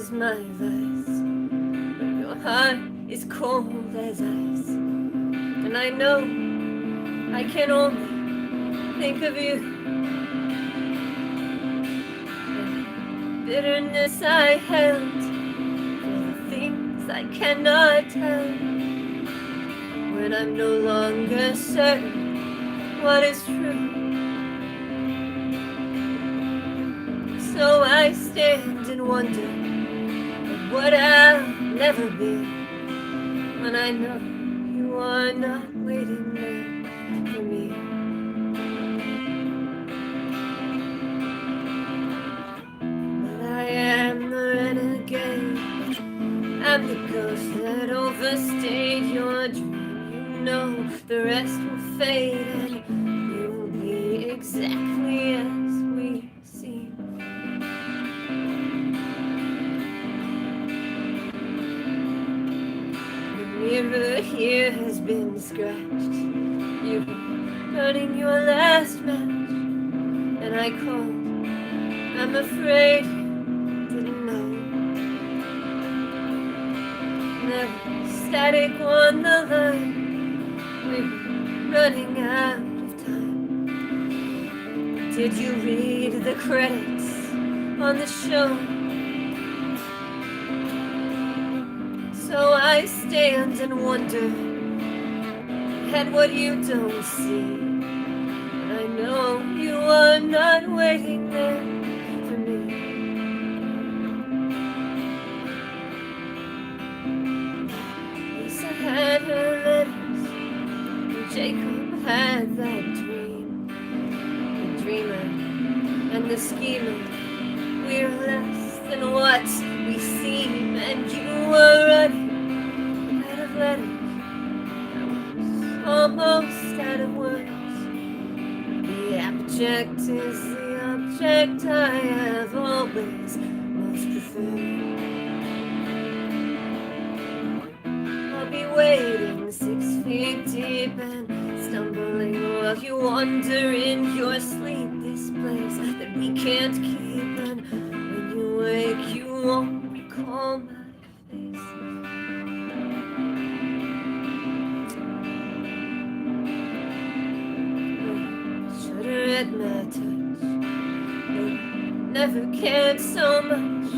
is my vice, but your heart is cold as ice. And I know I can only think of you. And bitterness I held for the things I cannot tell. When I'm no longer certain what is true. So I stand and wonder at what I'll never be, when I know you are not waiting there for me. But I am the renegade, I'm the ghost that overstayed your dream. You know the rest will fade and you will be exactly as we seem. Mirror here has been scratched. You were burning your last match, and I called. I'm afraid you didn't know. Never static on the line. We were running out of time. Did you read the credits on the show? So I stand and wonder at what you don't see. And I know you are not waiting there for me. Lisa had her letters, and Jacob had that dream. The dreamer and the schemer, we're less than what we seem. And you were running out of letters, almost out of words. The abject is the object I have always most preferred. I'll be waiting 6 feet deep and stumbling while you wander in your sleep. This place that we can't keep, and when you wake you won't recall my face. Shudder at my touch. No, never cared so much.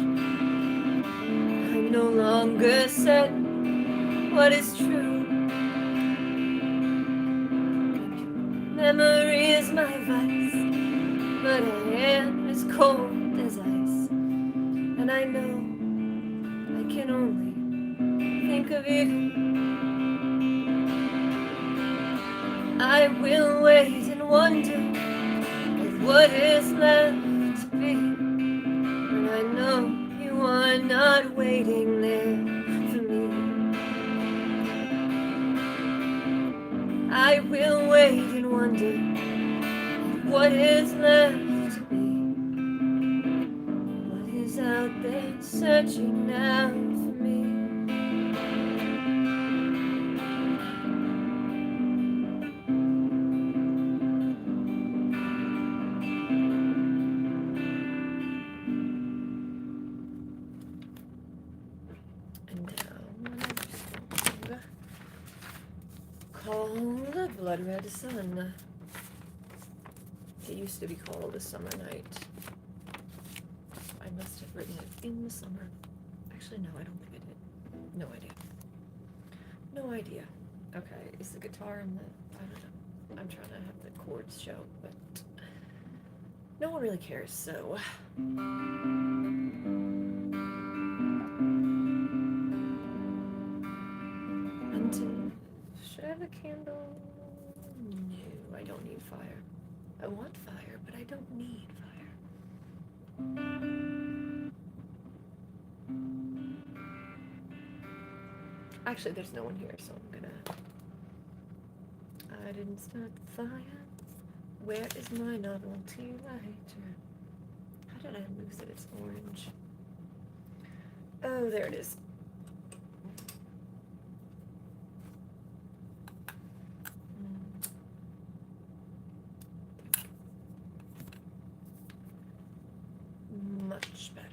I'm no longer certain what is true. Memory is my vice, but I am as cold as ice. And I know I can only think of you. I will wait and wonder at what is left to be. And I know you are not waiting there for me. I will wait and wonder at what is left to be. What is out there searching now for me? Called a Blood Red Sun. It used to be called A Summer Night. I must have written it in the summer. Actually, no, I don't think I did. No idea. No idea. Okay, is the guitar in the... I don't know. I'm trying to have the chords show, but no one really cares, so... Until... Should I have a candle? No, I don't need fire. I want fire, but I don't need fire. Actually, there's no one here, so I'm gonna... I didn't start the fire. Where is my novelty lighter? How did I lose it? It's orange. Oh, there it is. Much better.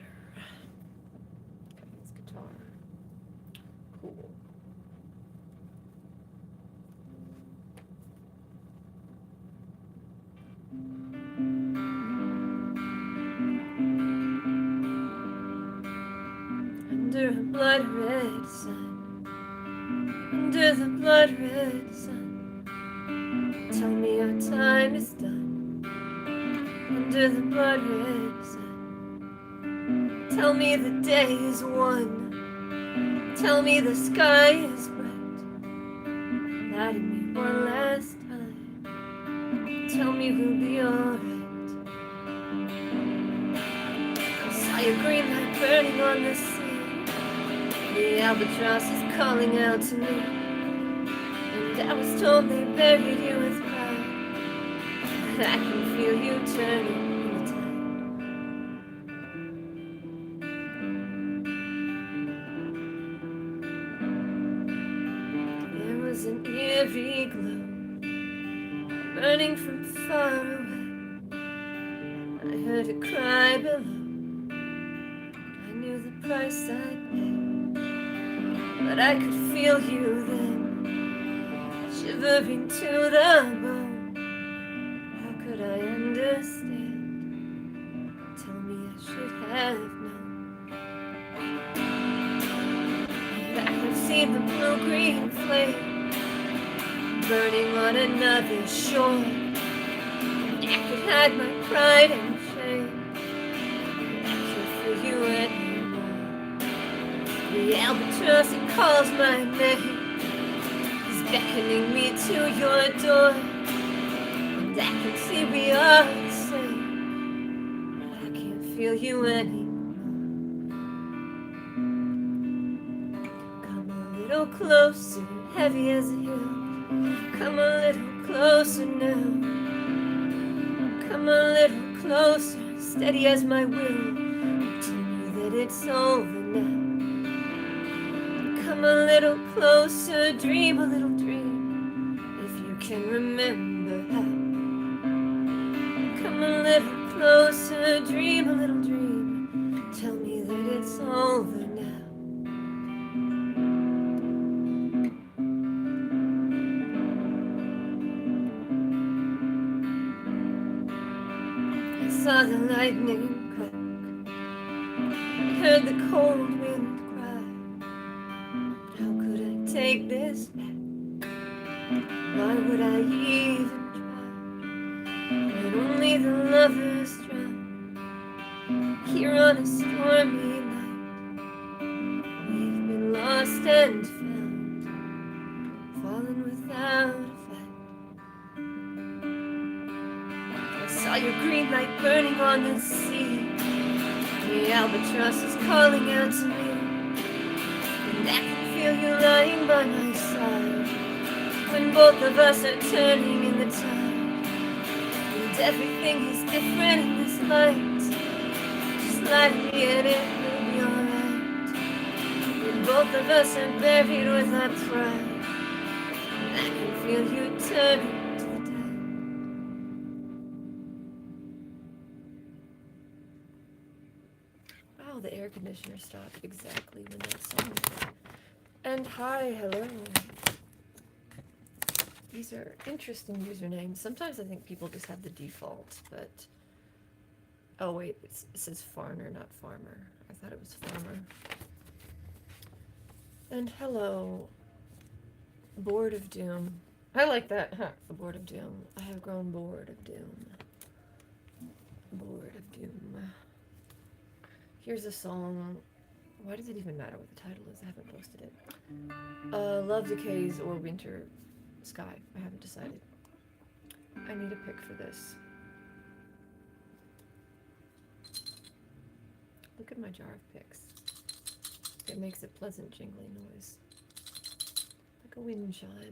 Under a blood red sun, under the blood red sun, tell me our time is done. Under the blood red sun, tell me the day is won. Tell me the sky is bright. Lie to me one last time. Tell me we'll be alright. I saw your green light burning on the sea. The albatross is calling out to me, and I was told they buried you with pride. But I can feel you turning in the tide. There was an eerie glow burning from far away. I heard a cry below. I knew the price I'd pay. But I could feel you then, shivering to the bone. How could I understand? Tell me I should have known. That I've seen the blue-green flame burning on another shore. I could hide my pride and shame. I can't feel you anymore. The albatross, it calls my name. He's beckoning me to your door. And I can see we are the same. But I can't feel you anymore. Come a little closer, heavy as a hill. Come a little closer now. Come a little closer, steady as my will. Tell me that it's over now. Come a little closer, dream a little dream, if you can remember how. Come a little closer, dream a little dream, tell me that it's over now. I saw the lightning crack, I heard the cold wind cry. Take this back. Why would I even try? When only the lovers drown. Here on a stormy night, we've been lost and found, fallen without a fight. I saw your green light burning on the sea. The albatross is calling out to me, and I feel you lying by my side when both of us are turning in the tide, and everything is different in this light. Just lie to me and it will be alright. When both of us are buried with our pride, and I can feel you turning to the tide. Wow, the air conditioner stopped exactly when that song was. And hi, hello. These are interesting usernames. Sometimes I think people just have the default, but... Oh wait, it says Farner, not Farmer. I thought it was Farmer. And hello, Bored of Doom. I like that, huh? The Bored of Doom. I have grown bored of Doom. Bored of Doom. Here's a song. Why does it even matter what the title is? I haven't posted it. Love Decays or Winter Sky. I haven't decided. I need a pick for this. Look at my jar of picks. It makes a pleasant jingly noise. Like a wind chime.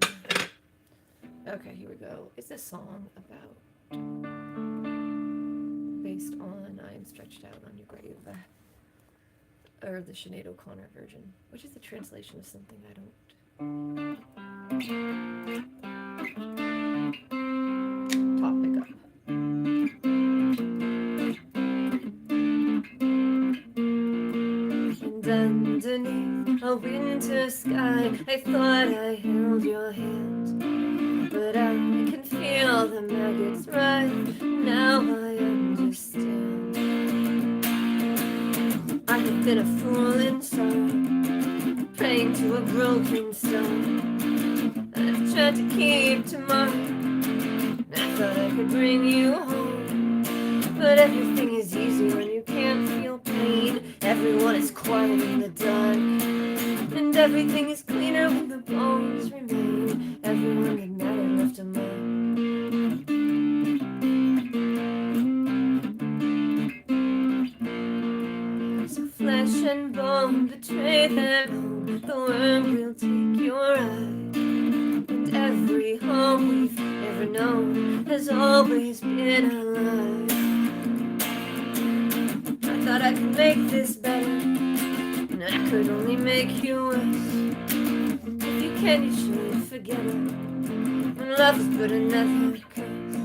Okay, here we go. It's a song about... based on I Am Stretched Out on Your Grave. Or the Sinead O'Connor version, which is the translation of something I don't. Topic up. And underneath a winter sky, I thought I held your hand, but I can feel the maggots right. Now I understand. I have been a fool in sorrow, praying to a broken star. I've tried to keep tomorrow. I thought I could bring you home, but everything is easy when you can't feel pain. Everyone is quiet in the dark, and everything is cleaner when the bones remain. Everyone that mattered left a mark. So flesh and bone betray their home. The worm will take your eye, and every home we've ever known has always been alive. I thought I could make this better, and I could only make you worse. If you can, you should forget it. And love is but another curse.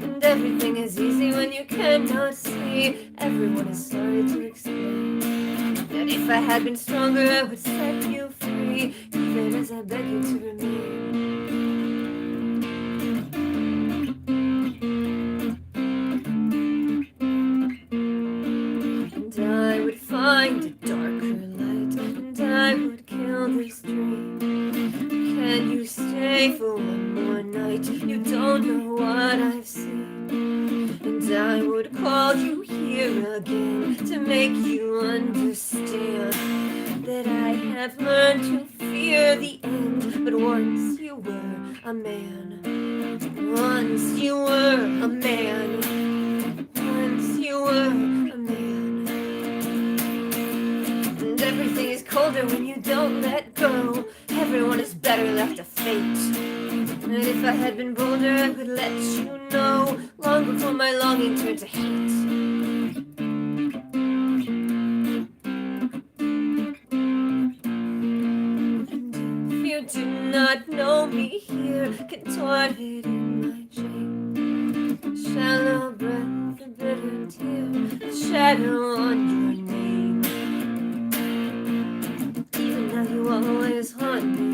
And everything is easy when you cannot see. Everyone is sorry to explain. And if I had been stronger, I would set you free, even as I beg you to remain. And I would find a darker light, and I would kill this dream. Can you stay for one more night? You don't know what I've seen. And I would call you here again to make you understand that I have learned to fear the end. But once you were a man, once you were a man, once you were a man. And everything is colder when you don't let go. Everyone is better left to fate. And if I had been bolder, I would let you know long before my longing turned to hate. And if you do not know me here, contorted in my chain, shallow breath, a bitter tear, a shadow on your name. Even though you always haunt me,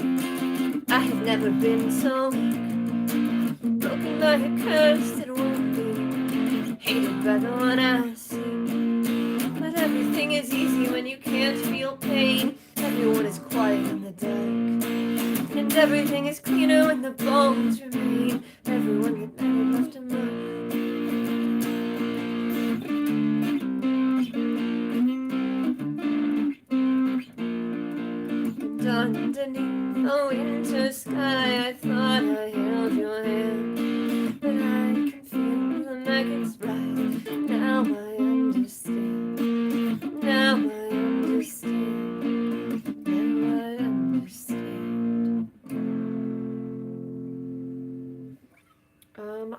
I have never been so weak, broken by a curse that won't be, hated by the one I see. But everything is easy when you can't feel pain. Everyone is quiet in the dark, and everything is cleaner when the bones remain. Everyone that mattered left a mark. And underneath a winter sky, I thought I held your hand, but I can feel the maggots rise. Now I understand. Now I understand. Now I understand.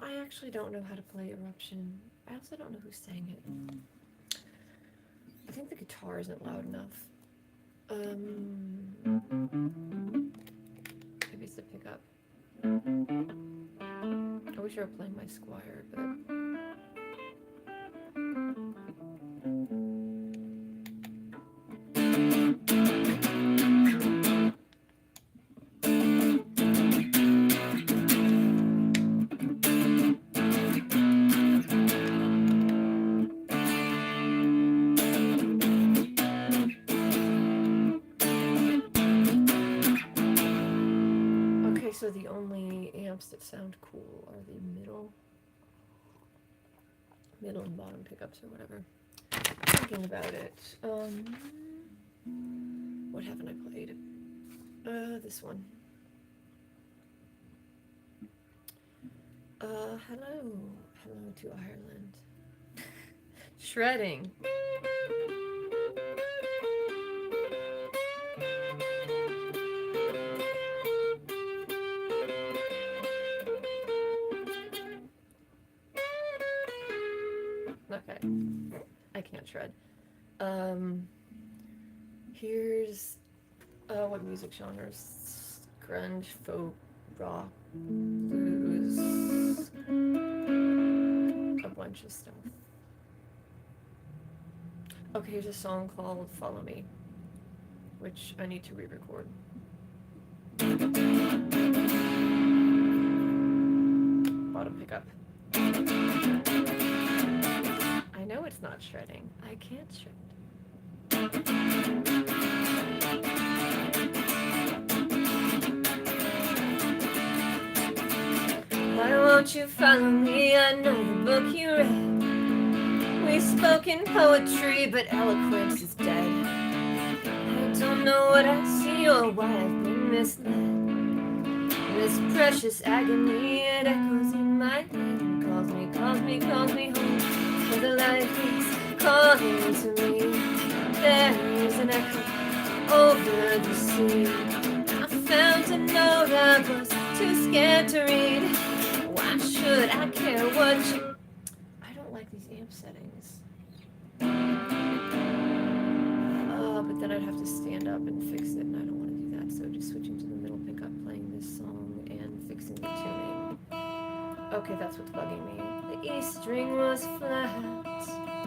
I actually don't know how to play Eruption. I also don't know who sang it. I think the guitar isn't loud enough. Maybe it's the pickup. I wish I were playing my Squire, but so the only amps that sound cool are the middle and bottom pickups or whatever. Thinking about it. What haven't I played? This one. Hello to Ireland. Shredding. Okay, I can't shred. Here's what music genres? Grunge, folk, rock, blues, a bunch of stuff. Okay, here's a song called Follow Me, which I need to re-record. Bottom pickup. I know it's not shredding. I can't shred. Why won't you follow me? I know the book you read. We spoke in poetry, but eloquence is dead. I don't know what I see or why I've been misled. This precious agony, it echoes in my head and calls me home. For the life is calling to me. There is an echo over the sea. I found a note I was too scared to read. Why should I care what you... I don't like these amp settings. But then I'd have to stand up and fix it, and I don't want to do that, so just switching to the middle pickup, playing this song, and fixing the tuning. Okay, that's what's bugging me. The E string was flat,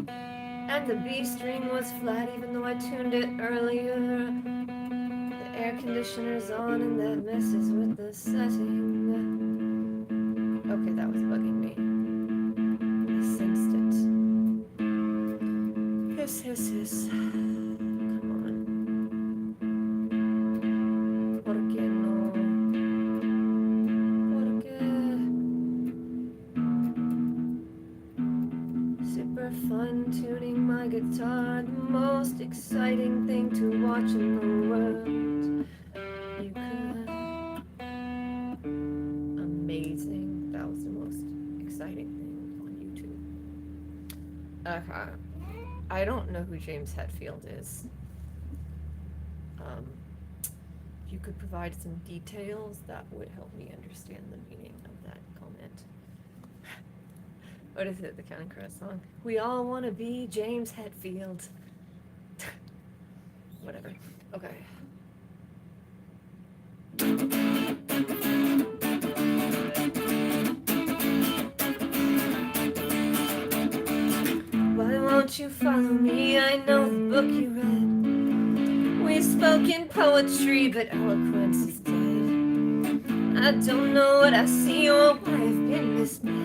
and the B string was flat, even though I tuned it earlier. The air conditioner's on, and that messes with the setting. Okay, that was bugging me. I sensed it. Hiss. Come on. ¿Por qué no? ¿Por qué? Super fun tuning my guitar, the most exciting thing to watch in the world. You could. Amazing. That was the most exciting thing on YouTube. Okay. I don't know who James Hetfield is. If you could provide some details, that would help me understand the meaning of that comment. What is it, the Counting Crows song? We all want to be James Hetfield. Whatever. Okay. Why won't you follow me? I know the book you read. We spoke in poetry, but eloquence is dead. I don't know what I see or why I've been misled.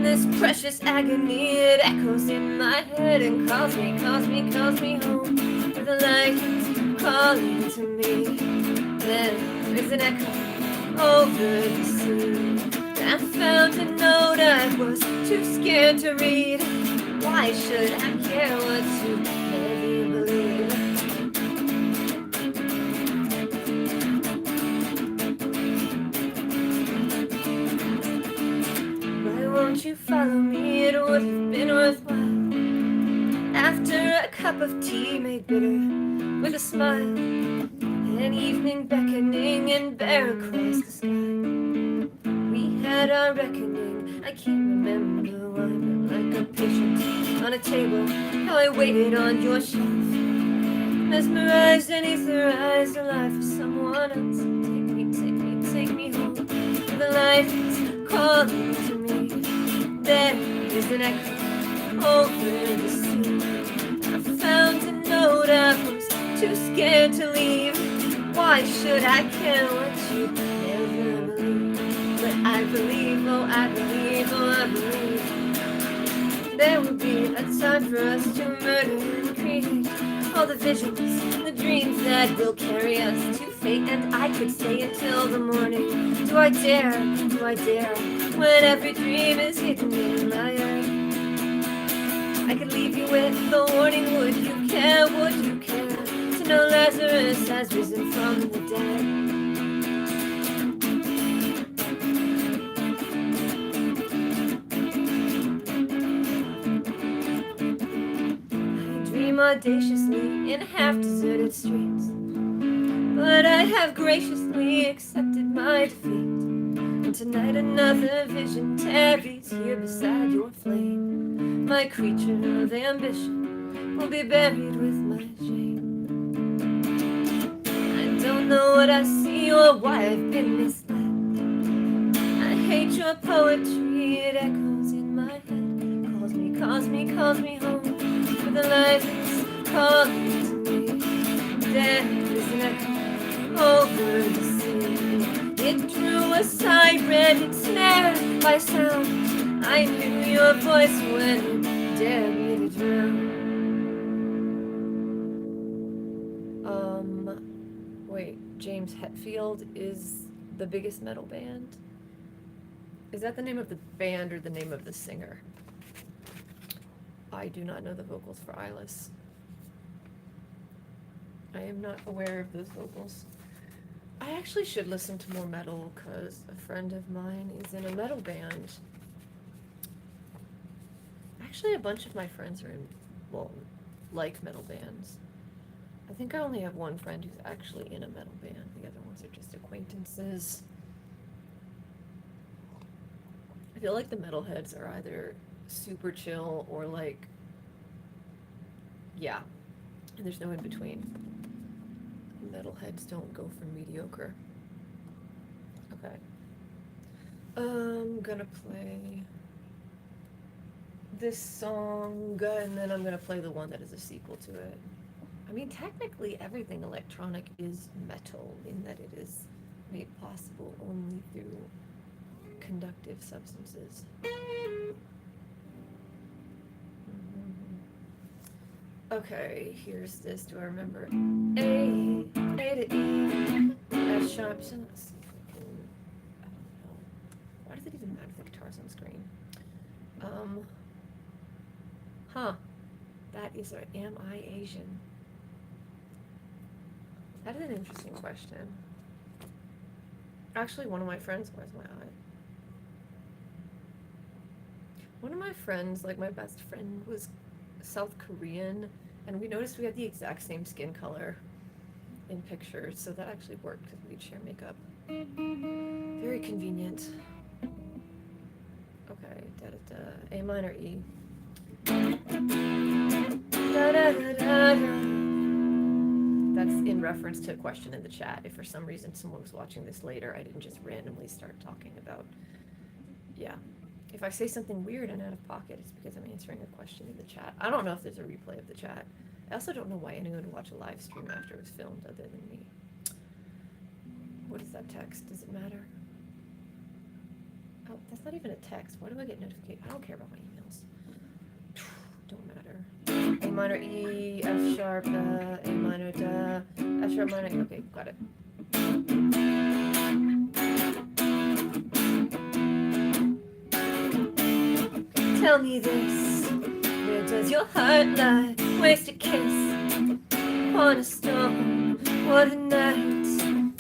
This precious agony, it echoes in my head and calls me home. For the light is calling to me. There is an echo over the sea. I found a note I was too scared to read. Why should I care what you maybe believe? Why won't you follow me? It would have been worthwhile. After a cup of tea made bitter with a smile, an evening beckoning and bare across the sky. We had our reckoning, I can't remember why, but like a patient on a table, how I waited on your shelf, mesmerized and etherized the life of someone else. Take me home, for the life is calling to me. There is an echo over the sea. I found a note I was too scared to leave. Why should I care what you never believe? But I believe, oh I believe, oh I believe. There will be a time for us to murder and create all the visions, the dreams that will carry us to fate. And I could stay until the morning. Do I dare, when every dream is hidden in my eye? I could leave you with the warning, would you care, to know Lazarus has risen from the dead? Audaciously in half-deserted streets, but I have graciously accepted my defeat. And tonight another vision tarries here beside your flame. My creature of ambition will be buried with my shame. I don't know what I see or why I've been misled. I hate your poetry, it echoes in my head. Calls me home. For the life is calling to me. There is an echo over the sea. It drew a siren, it snared my sound. I knew your voice when it dared me to drown. Wait, James Hetfield is the biggest metal band? Is that the name of the band or the name of the singer? I do not know the vocals for Eyeless. I am not aware of those vocals. I actually should listen to more metal because a friend of mine is in a metal band. Actually, a bunch of my friends are in, well, like metal bands. I think I only have one friend who's actually in a metal band. The other ones are just acquaintances. I feel like the metalheads are either super chill or like, yeah, and there's no in between. Metalheads don't go for mediocre. Okay. I'm gonna play this song, and then I'm gonna play the one that is a sequel to it. I mean, technically everything electronic is metal in that it is made possible only through conductive substances. Okay, here's this. Do I remember it? A to E, F sharp. So let's see if I can. I don't know. Why does it even matter if the guitar's on screen? That is a Am I Asian? That is an interesting question. Actually, one of my friends, where's my eye? One of my friends, like my best friend, was South Korean, and we noticed we had the exact same skin color in pictures, so that actually worked because we'd share makeup. Very convenient. Okay, A minor E. That's in reference to a question in the chat. If for some reason someone was watching this later, I didn't just randomly start talking about, yeah. If I say something weird and out of pocket, it's because I'm answering a question in the chat. I don't know if there's a replay of the chat. I also don't know why anyone would watch a live stream after it was filmed other than me. What is that text? Does it matter? Oh, that's not even a text. Why do I get notifications? I don't care about my emails. Don't matter. A minor E, F sharp, A minor da, F sharp minor. Okay, got it. Tell me this, where does your heart lie? Waste a kiss on a stone. What a night,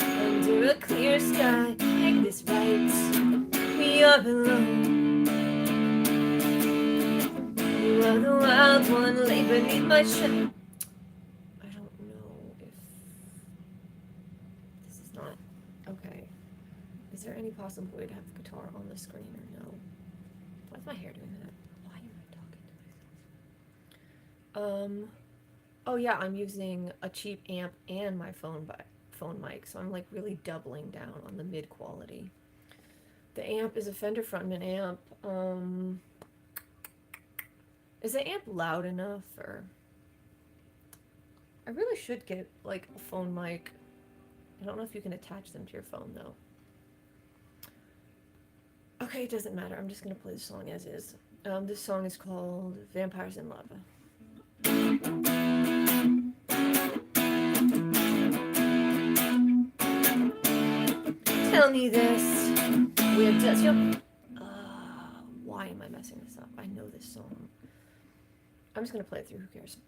under a clear sky. Make this right, we are alone. You are the wild one, lay beneath my shadow. I don't know if this is not okay. Is there any possible way to have the guitar on the screen or no? Why's my hair doing that? Why am I talking to myself? Oh yeah, I'm using a cheap amp and my phone mic, so I'm like really doubling down on the mid quality. The amp is a Fender Frontman amp. Is the amp loud enough, or? I really should get like a phone mic. I don't know if you can attach them to your phone though. Okay, it doesn't matter. I'm just gonna play the song as is. This song is called Vampires in Lava. Tell me this, where does your... why am I messing this up? I know this song. I'm just gonna play it through, who cares?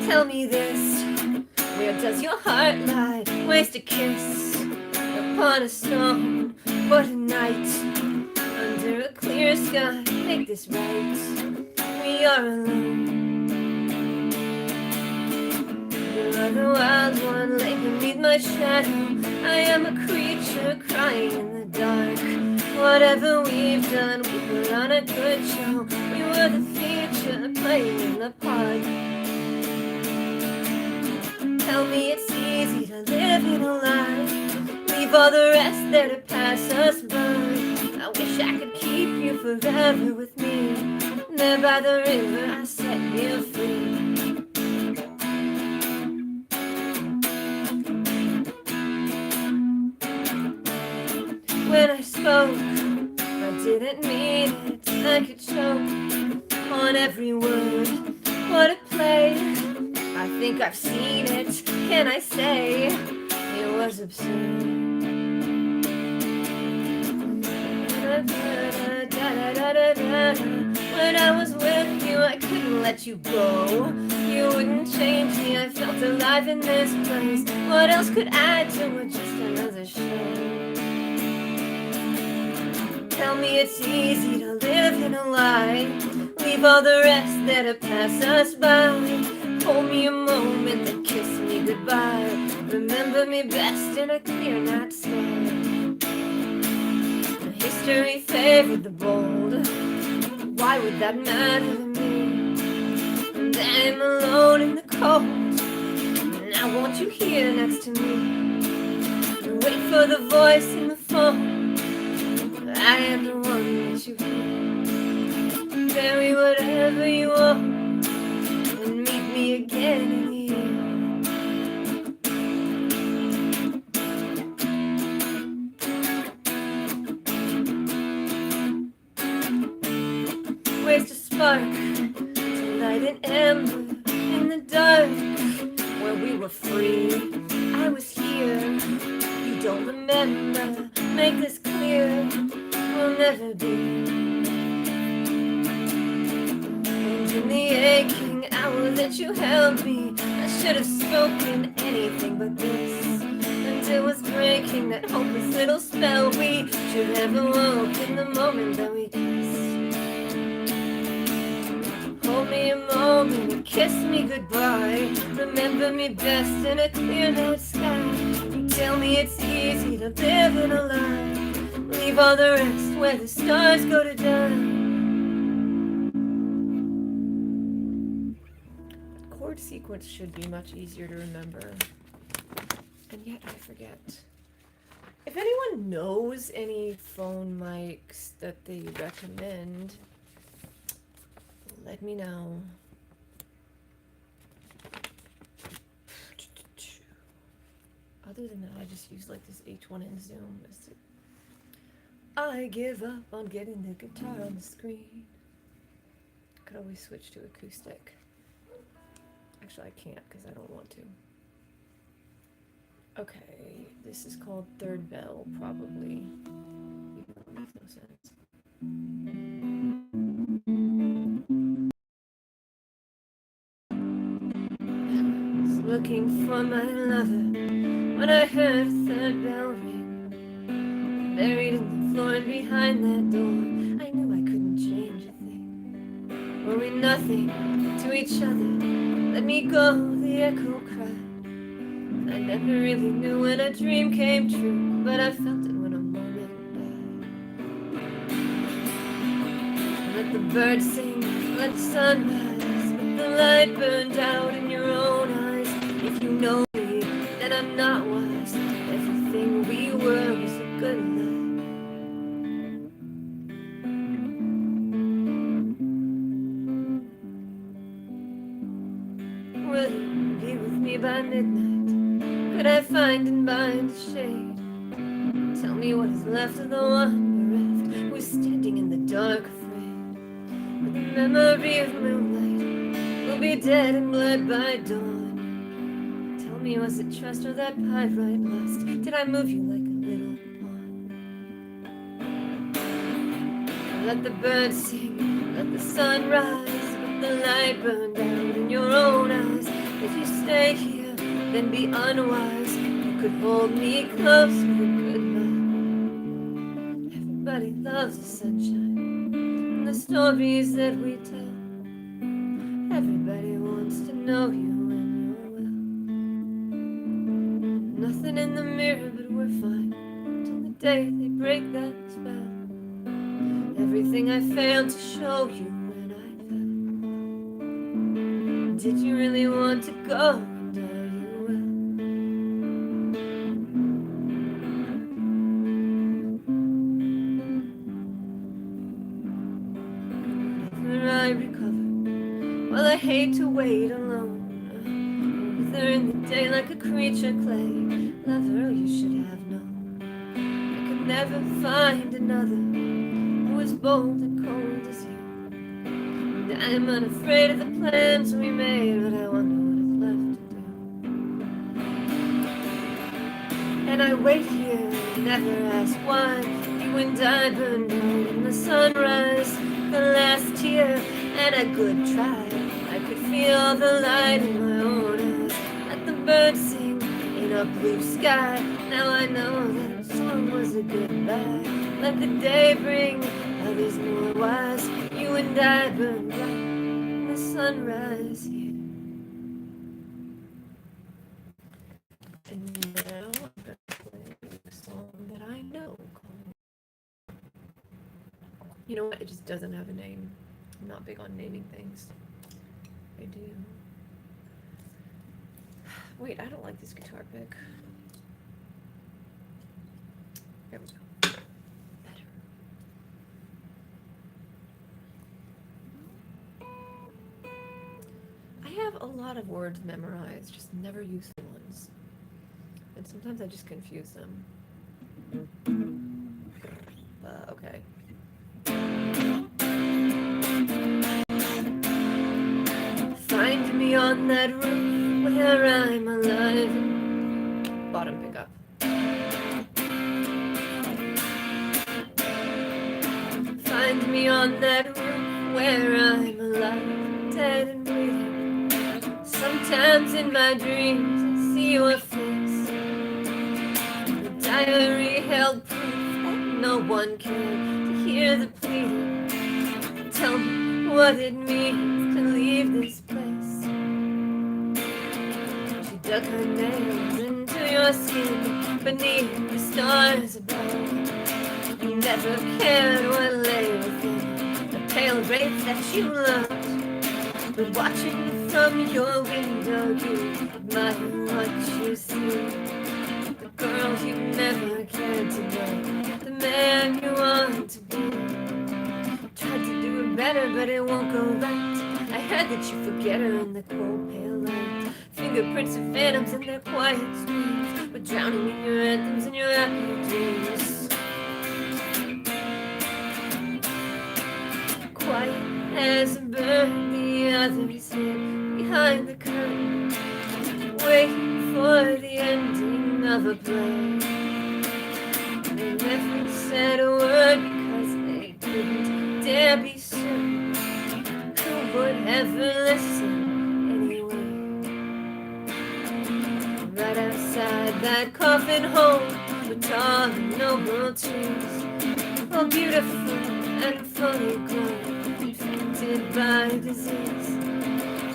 Tell me this, where does your heart lie? Waste a kiss upon a stone. What a night, under a clear sky. Make this right, we are alone. You are the wild one, lay beneath my shadow. I am a creature crying in the dark. Whatever we've done, we put on a good show. We were the future, playing in the park. Tell me it's easy to live in a lie. Leave all the rest there to pass us by. I wish I could keep you forever with me. There by the river I set you free. spoke. I didn't mean it. I could choke on every word. What a play. I think I've seen it. Can I say it was absurd? When I was with you, I couldn't let you go. You wouldn't change me. I felt alive in this place. What else could add to it? Just another show. Tell me it's easy to live in a lie. Leave all the rest there to pass us by. Hold me a moment, then kiss me goodbye. Remember me best in a clear night sky. History favored the bold. Why would that matter to me? And I'm alone in the cold. Now won't you hear next to me? Wait for the voice in the phone. I am the one that you hear. Bury whatever you want and meet me again in the air. Waste a spark to light an ember in the dark where we were free. I was here. You don't remember. Make this clear. We'll never be. And in the aching hour that you held me, I should have spoken anything but this. And it was breaking that hopeless little spell. We should have awoke in the moment that we kissed. Hold me a moment and kiss me goodbye. Remember me best in a clear night sky. You tell me it's easy to live in a lie. Leave all the rest where the stars go to die. The chord sequence should be much easier to remember. And yet I forget. If anyone knows any phone mics that they recommend, let me know. Other than that, I just use like this H1N Zoom. I give up on getting the guitar on the screen. Could always switch to acoustic. Actually, I can't because I don't want to. Okay, this is called Third Bell, probably. Even though it makes no sense. I was looking for my lover when I heard a third bell ring. Buried in the floor and behind that door, I knew I couldn't change a thing. Were we nothing to each other? Let me go, the echo cried. I never really knew when a dream came true, but I felt it when a moment died. Let the birds sing, let the sun rise, let the light burned out in your own eyes. If you know me, then I'm not wise. Everything we were was a good lie. Will you be with me by midnight? Could I find and bind the shade? Tell me what is left of the one bereft, who's standing in the dark afraid. But the memory of moonlight will be dead and blurred by dawn. Tell me, was it trust or that pyrite lust? Did I move you like a little pawn? Let the birds sing, let the sun rise, let the light burn down in your own eyes. If you stay here, then be unwise. You could hold me close with a goodbye. Everybody loves the sunshine and the stories that we tell. Everybody wants to know you when you're well. Nothing in the mirror, but we're fine till the day they break that spell. Everything I failed to show you when I fell. Did you really want to go? I recover. Well, I hate to wait alone. With her in the day like a creature clay. Lover, oh, you should have known. I could never find another who is bold and cold as you. And I'm unafraid of the plans we made, but I wonder what is left to do. And I wait here, never ask why. You and I burned out in the sunrise, the last tear and a good try. I could feel the light in my own eyes, let the birds sing in a blue sky. Now I know that song was a goodbye. Let the day bring others more wise. You and I burned bright in the sunrise here. And now I'm gonna play a song that I know called... You know what? It just doesn't have a name. I'm not big on naming things. I do. Wait, I don't like this guitar pick. There we go. Better. I have a lot of words memorized, just never useful ones. And sometimes I just confuse them. Okay. Find me on that roof where I'm alive. Bottom pickup. Find me on that roof where I'm alive, dead and breathing. Sometimes in my dreams I see your face. The diary held proof that no one cared to hear the pleading. Tell me what it means to leave this place. She dug her nails into your skin beneath the stars above. You never cared what lay within the pale wraith that you loved. But watching from your window, you admire what you see. The girl you never cared to know, the man you want to be. Tried to do it better, but it won't go right. I heard that you forget her in the cold pale light. Fingerprints of phantoms and their quiet screams, but drowning in your anthems and your happy dreams. Quiet as a bird, the others hid behind the curtain, waiting for the ending of a play. They never said a word because they couldn't dare be certain who would ever listen anyway. Right outside that coffin hole were tall and noble trees, all beautiful and fully grown, infected by disease.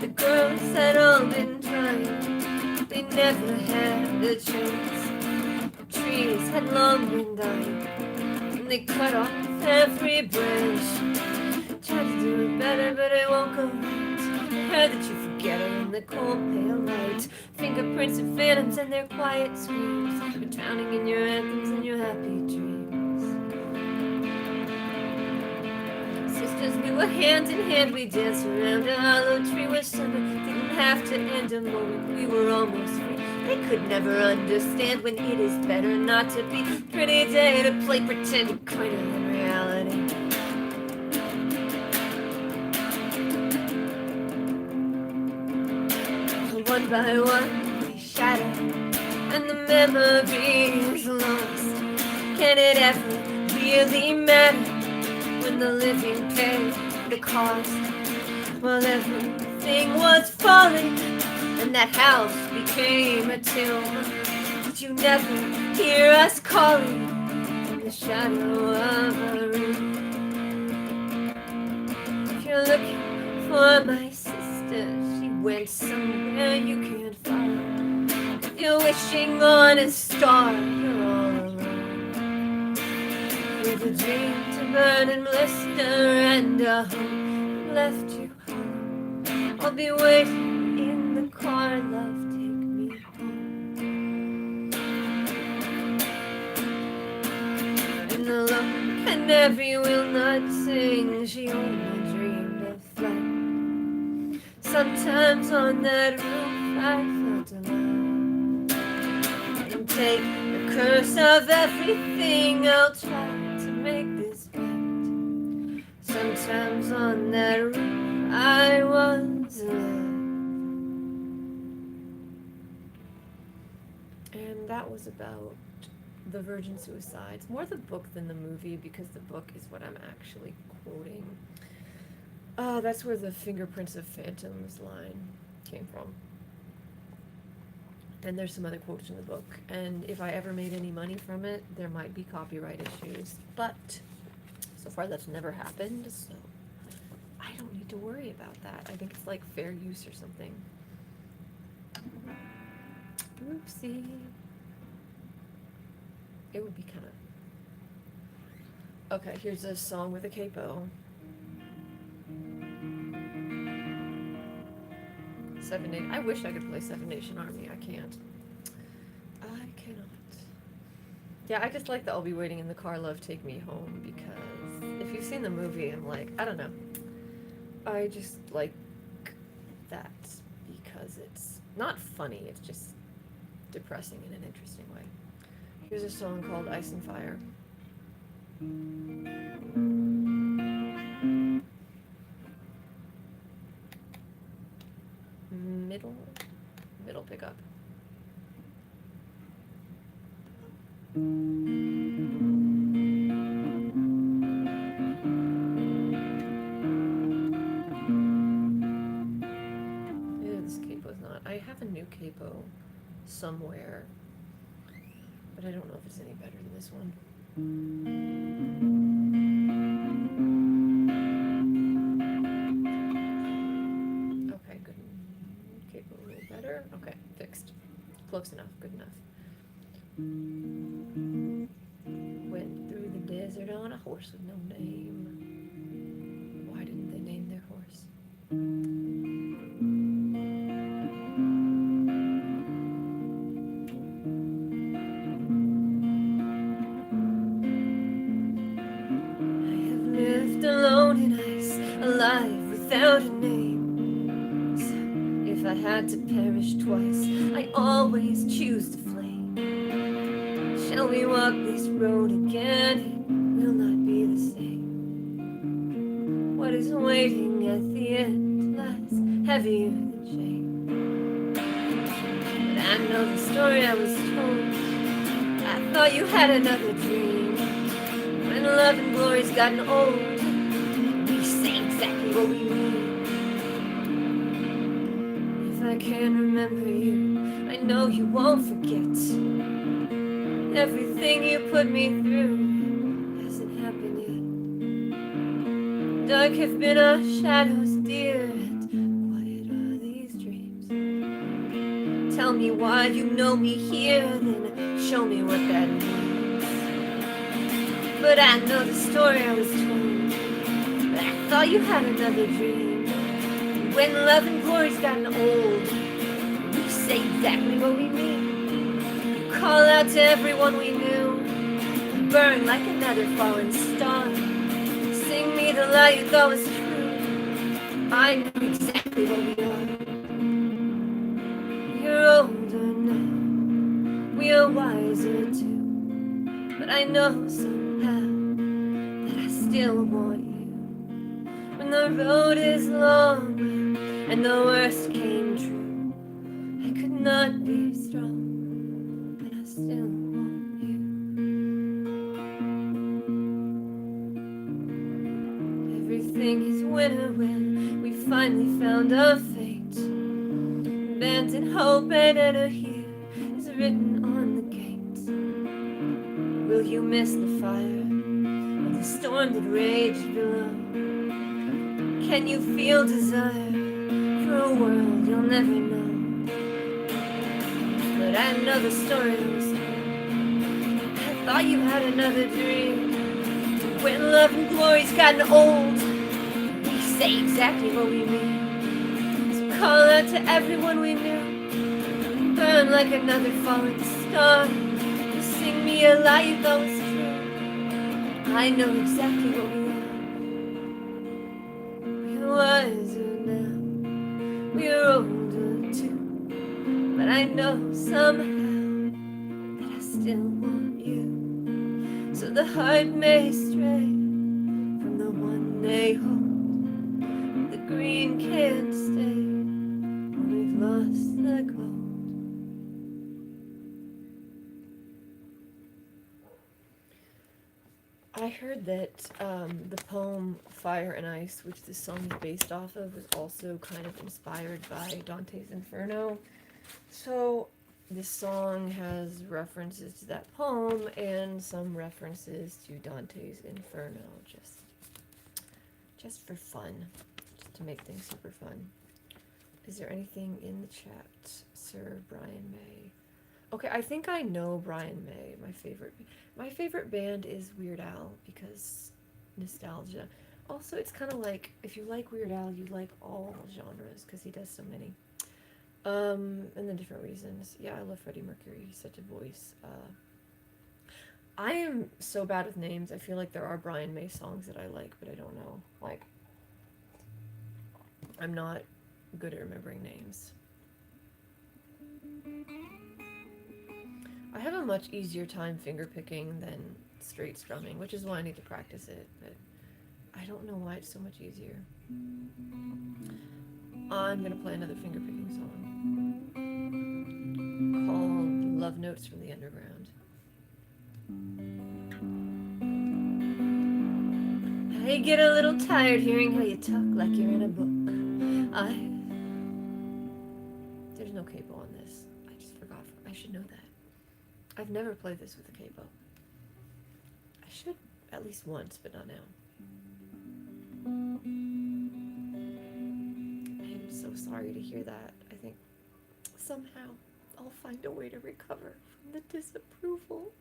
The girls had all been trying, they never had a chance. The trees had long been dying, and they cut off every branch. Tried to do it better, but it won't go right. Heard that you forget her in the cold pale light. Fingerprints of phantoms and their quiet screams, but drowning in your anthems and your happy dreams. We were hand in hand, we danced around a hollow tree where summer didn't have to end a moment. We were almost free. They could never understand when it is better not to be. Pretty day to play pretend kinder than reality. One by one they shatter, and the memory is lost. Can it ever really matter when the living pay the cost? Well, everything was falling, and that house became a tomb. Did you never hear us calling in the shadow of a room? If you're looking for my sister, she went somewhere you can't follow. If you're wishing on a star, you're all alone. With a dream to burn and blister and a hope left you home. I'll be waiting in the car, love, take me home. And the look canary will not sing, she only dreamed of flight. Sometimes on that roof I felt alive. And take the curse of everything, I'll try to make this right. Sometimes on that route I was alone. And that was about the Virgin Suicides. More the book than the movie, because the book is what I'm actually quoting. That's where the Fingerprints of Phantoms line came from. And there's some other quotes in the book. And if I ever made any money from it, there might be copyright issues. But so far that's never happened, so I don't need to worry about that. I think it's like fair use or something. Oopsie. It would be kind of... Okay, here's a song with a capo. 7 Nation. I wish I could play 7 Nation Army. I can't. I cannot. Yeah, I just like the I'll Be Waiting in the Car, Love, Take Me Home, because if you've seen the movie, I'm like, I don't know. I just like that because it's not funny, it's just depressing in an interesting way. Here's a song called Ice and Fire. Middle pickup. This capo's not. I have a new capo somewhere, but I don't know if it's any better than this one. Okay, good. Capo a little better. Okay, fixed. Close enough, good enough. Went through the desert on a horse with no name. Why didn't they name their horse? Alone in ice, alive without a name. So if I had to perish twice, I always choose the flame. Shall we walk this road again? It will not be the same. What is waiting at the end lies heavier than shame. But I know the story I was told. I thought you had another dream. When love and glory's gotten old, exactly what we mean. If I can remember you, I know you won't forget. Everything you put me through hasn't happened yet. Dark have been our shadows, dear, and quiet are these dreams. Tell me why you know me here, then show me what that means. But I know the story I was told. I thought you had another dream. When love and glory's gotten old, we say exactly what we mean. You call out to everyone we knew, burn like another fallen star. Sing me the lie you thought was true. I know exactly what we are. You're older now, we are wiser too. But I know somehow that I still want you. When the road is long and the worst came true, I could not be strong, but I still want you. Everything is winter when we finally found our fate. Abandoned hope and enter here is written on the gate. Will you miss the fire of the storm that raged below? Can you feel desire for a world you'll never know? But I know the story was told. I thought you had another dream. When love and glory's gotten old, we say exactly what we mean. So call out to everyone we knew, burn like another falling star. Sing me a lie you thought was true. I know exactly what we are. Wiser now, we're older too. But I know somehow that I still still want you. So the heart may stray from the one they hold. The green can't stay when we've lost the gold. I heard that the poem Fire and Ice, which this song is based off of, was also kind of inspired by Dante's Inferno. So this song has references to that poem and some references to Dante's Inferno, just for fun, just to make things super fun. Is there anything in the chat, Sir Brian May? Okay, I think I know Brian May. My favorite band is Weird Al because nostalgia. Also, it's kind of like if you like Weird Al, you like all genres because he does so many. And the different reasons. Yeah, I love Freddie Mercury. He's such a voice. I am so bad with names. I feel like there are Brian May songs that I like, but I don't know. Like, I'm not good at remembering names. I have a much easier time finger picking than straight strumming, which is why I need to practice it, but I don't know why it's so much easier. I'm gonna play another finger picking song called Love Notes from the Underground. I get a little tired hearing how you talk like you're in a book. There's no capo on this. I just forgot. I should know that. I've never played this with a capo. I should at least once, but not now. I'm so sorry to hear that. I think somehow I'll find a way to recover from the disapproval.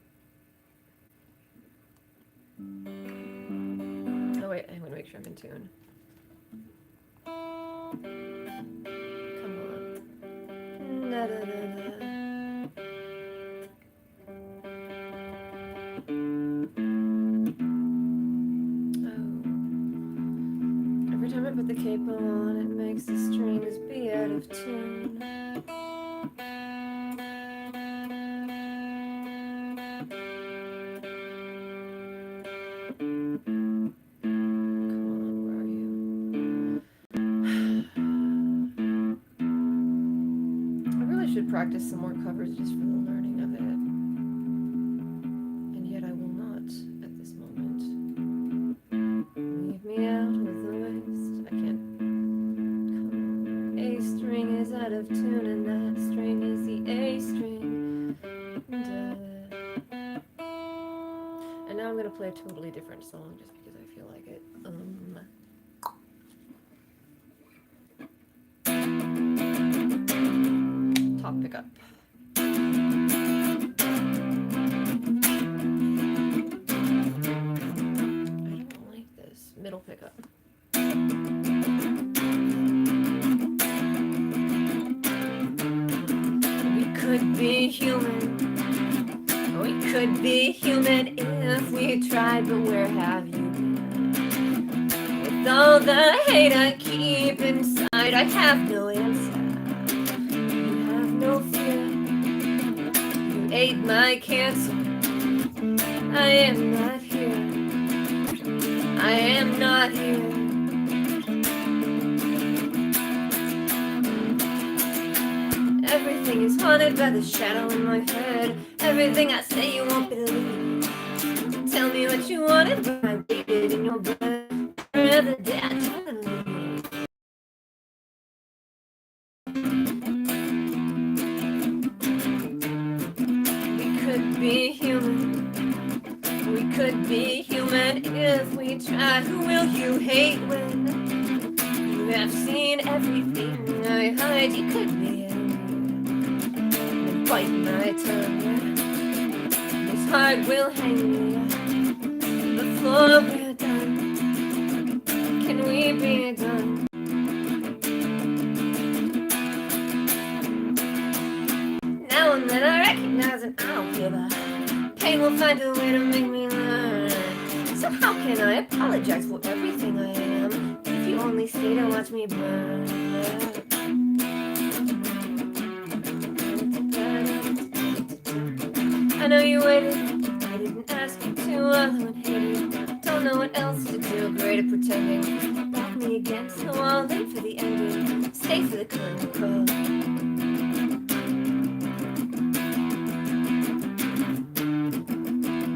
Oh wait, I'm gonna make sure I'm in tune. Come on. Na, na, na, na. Put the capo on, it makes the strings be out of tune. Come on, where are you? I really should practice some more covers just for the learning of it. And yet I will not at this moment. Leave me out with the waste. I can't. A string is out of tune, and that string is the A string. And now I'm gonna play a totally different song just because I feel like it. Top pickup. I don't like this. Middle pickup. Could be human. We could be human if we tried, but where have you been? With all the hate I keep inside, I have no answer. You have no fear. You ate my cancer. I am not here. I am not here. Everything is haunted by the shadow in my head. Everything I say you won't believe. Tell me what you wanted, but I waited in your bed. Rather dead than leave. We could be human. We could be human if we tried. Who will you hate when you have seen everything I hide? You could be bite my tongue. This heart will hang me before we're done. Can we be done? Now and then I recognize and I don't give a pain will find a way to make me learn. So how can I apologize for everything I am if you only stay to watch me burn? I know you waited, I didn't ask you to, although it hated. Don't know what else to do, great at pretending. Back me against the wall, late for the ending. Stay for the curtain call.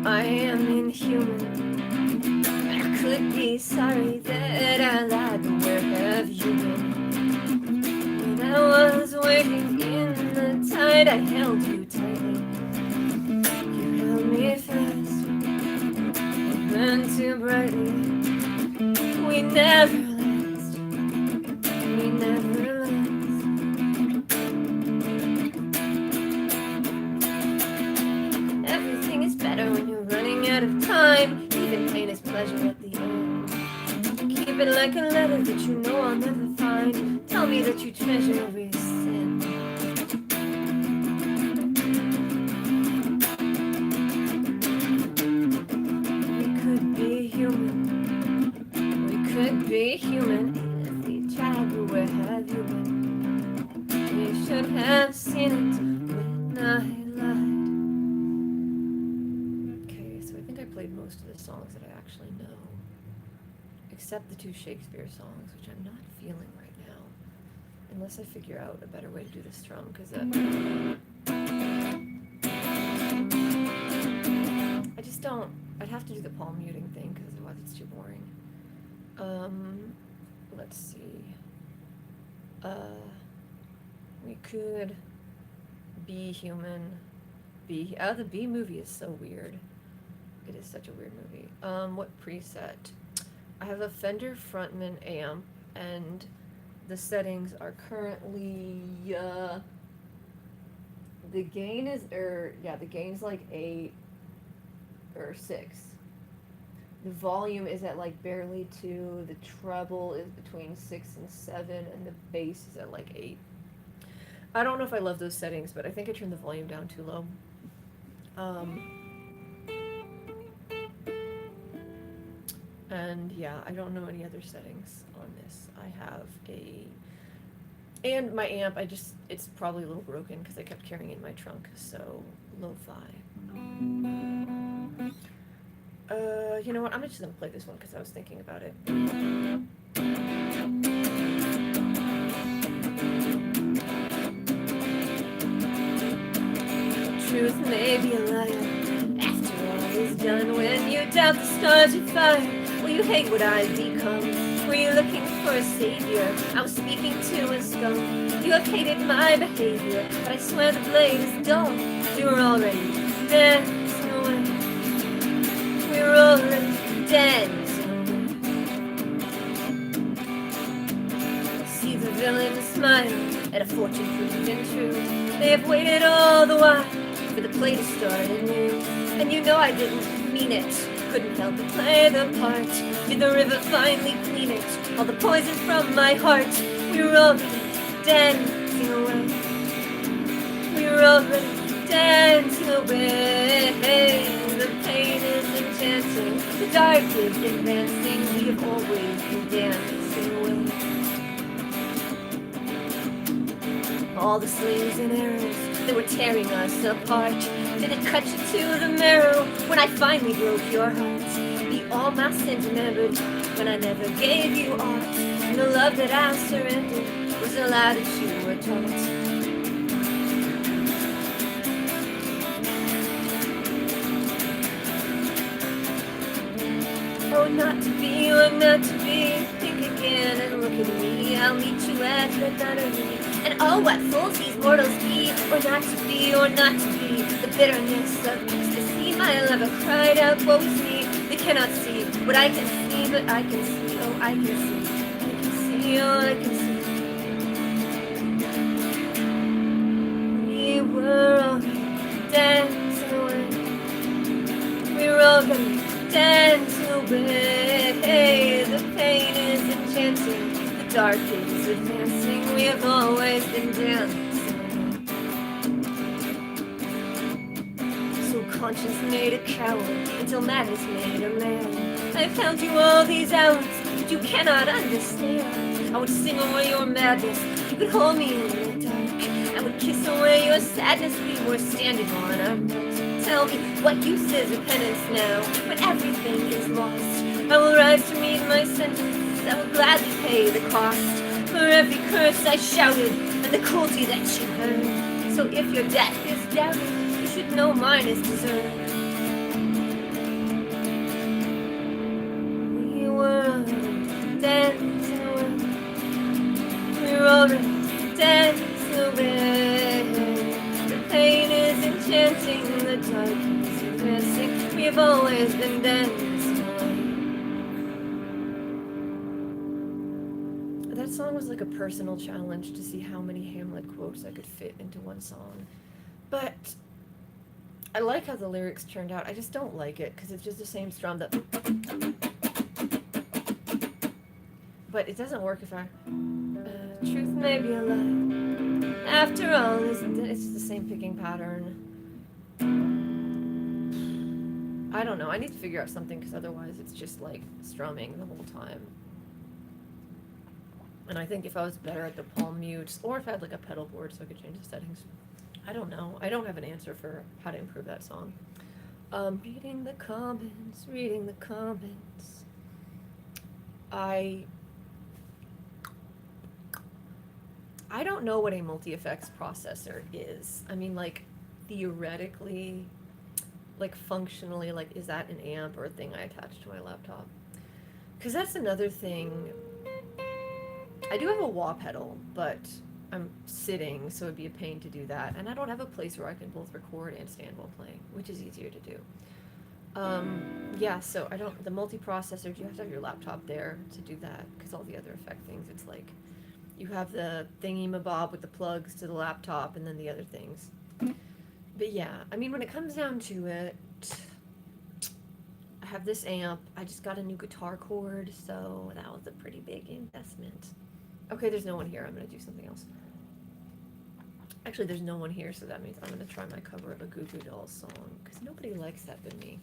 I am inhuman. I could be sorry that I lied, but where have you been? When I was waiting in the tide, I held you tightly. You held me fast, and burned too brightly. We never last, we never last. Everything is better when you're running out of time. Even pain is pleasure at the end. Keep it like a letter that you know I'll never find. Tell me that you treasure every sin. We could be human. We could be human if we tried, but where have you been? You should have seen it when I lied. Played most of the songs that I actually know, except the 2 Shakespeare songs, which I'm not feeling right now, unless I figure out a better way to do the strum, because I just don't. I'd have to do the palm muting thing, because otherwise it's too boring. Let's see. We could be human. The Bee movie is so weird. It is such a weird movie. What preset? I have a Fender Frontman amp, and the settings are currently, the gain is, the gain's like 8 or 6. The volume is at like barely 2, the treble is between 6 and 7, and the bass is at like 8. I don't know if I love those settings, but I think I turned the volume down too low. And yeah, I don't know any other settings on this. I have and my amp, it's probably a little broken because I kept carrying it in my trunk, so lo-fi. You know what, I'm just gonna play this one because I was thinking about it. Truth may be a liar, after all is done, when you doubt the stars are fire. Will you hate what I've become? Were you looking for a savior? I was speaking to a skunk. You have hated my behavior, but I swear the blade is dull. We were already dancing away. We were already dancing away. See the villain smile at a fortune proven true. They have waited all the while for the play to start anew. And you know I didn't mean it. Couldn't help but play the part. Did the river finally clean it? All the poison from my heart. We were already dancing away. We were already dancing away. The pain is enchanting. The dark is advancing. We have always been dancing away. All the slings and arrows that were tearing us apart. Did it cut you to the marrow when I finally broke your heart? Be all my sins remembered when I never gave you aught. And the love that I surrendered was a lie that you were taught. Oh, not to be or not to be. Think again and look at me. I'll meet you at the nunnery. And oh, what fools these mortals be. Or not to be or not to be. The bitterness of ecstasy. My lover cried out, woe is me. They cannot see what I can see, but I can see. Oh, I can see. I can see. Oh, I can see. We were already dancing away. We were already dancing away. The pain is enchanting. The dark is advancing. We have always been dancing. Conscience made a coward until madness made a man. I've found you all these hours, but you cannot understand. I would sing away your madness, you could hold me in the dark. I would kiss away your sadness, we were standing on our marks. tell me what use is a penance now when everything is lost. I will rise to meet my sentence. I will gladly pay the cost for every curse I shouted and the cruelty that you heard. So if your death is doubted, you should know mine is deserved. We were dancing away. We were already dancing away. The pain is enchanting, the darkness is dancing. We've always been dancing. That song was like a personal challenge to see how many Hamlet quotes I could fit into one song. But I like how the lyrics turned out. I just don't like it because it's just the same strum that... But it doesn't work if I... truth may be a lie. After all, it's just the same picking pattern. I don't know. I need to figure out something because otherwise it's just like strumming the whole time. And I think if I was better at the palm mutes, or if I had like a pedal board so I could change the settings. I don't know. I don't have an answer for how to improve that song. Reading the comments. I don't know what a multi-effects processor is. I mean, like, theoretically, like, functionally, like, is that an amp or a thing I attach to my laptop? Because that's another thing. I do have a wah pedal, but I'm sitting, so it'd be a pain to do that. And I don't have a place where I can both record and stand while playing, which is easier to do. Yeah, so the multiprocessor, you have to have your laptop there to do that, because all the other effect things, it's like, you have the thingy-mabob with the plugs to the laptop, and then the other things. But yeah, I mean, when it comes down to it, I have this amp, I just got a new guitar cord, so that was a pretty big investment. Okay, there's no one here. I'm going to do something else. Actually, there's no one here, so that means I'm going to try my cover of a Goo Goo Dolls song, because nobody likes that but me.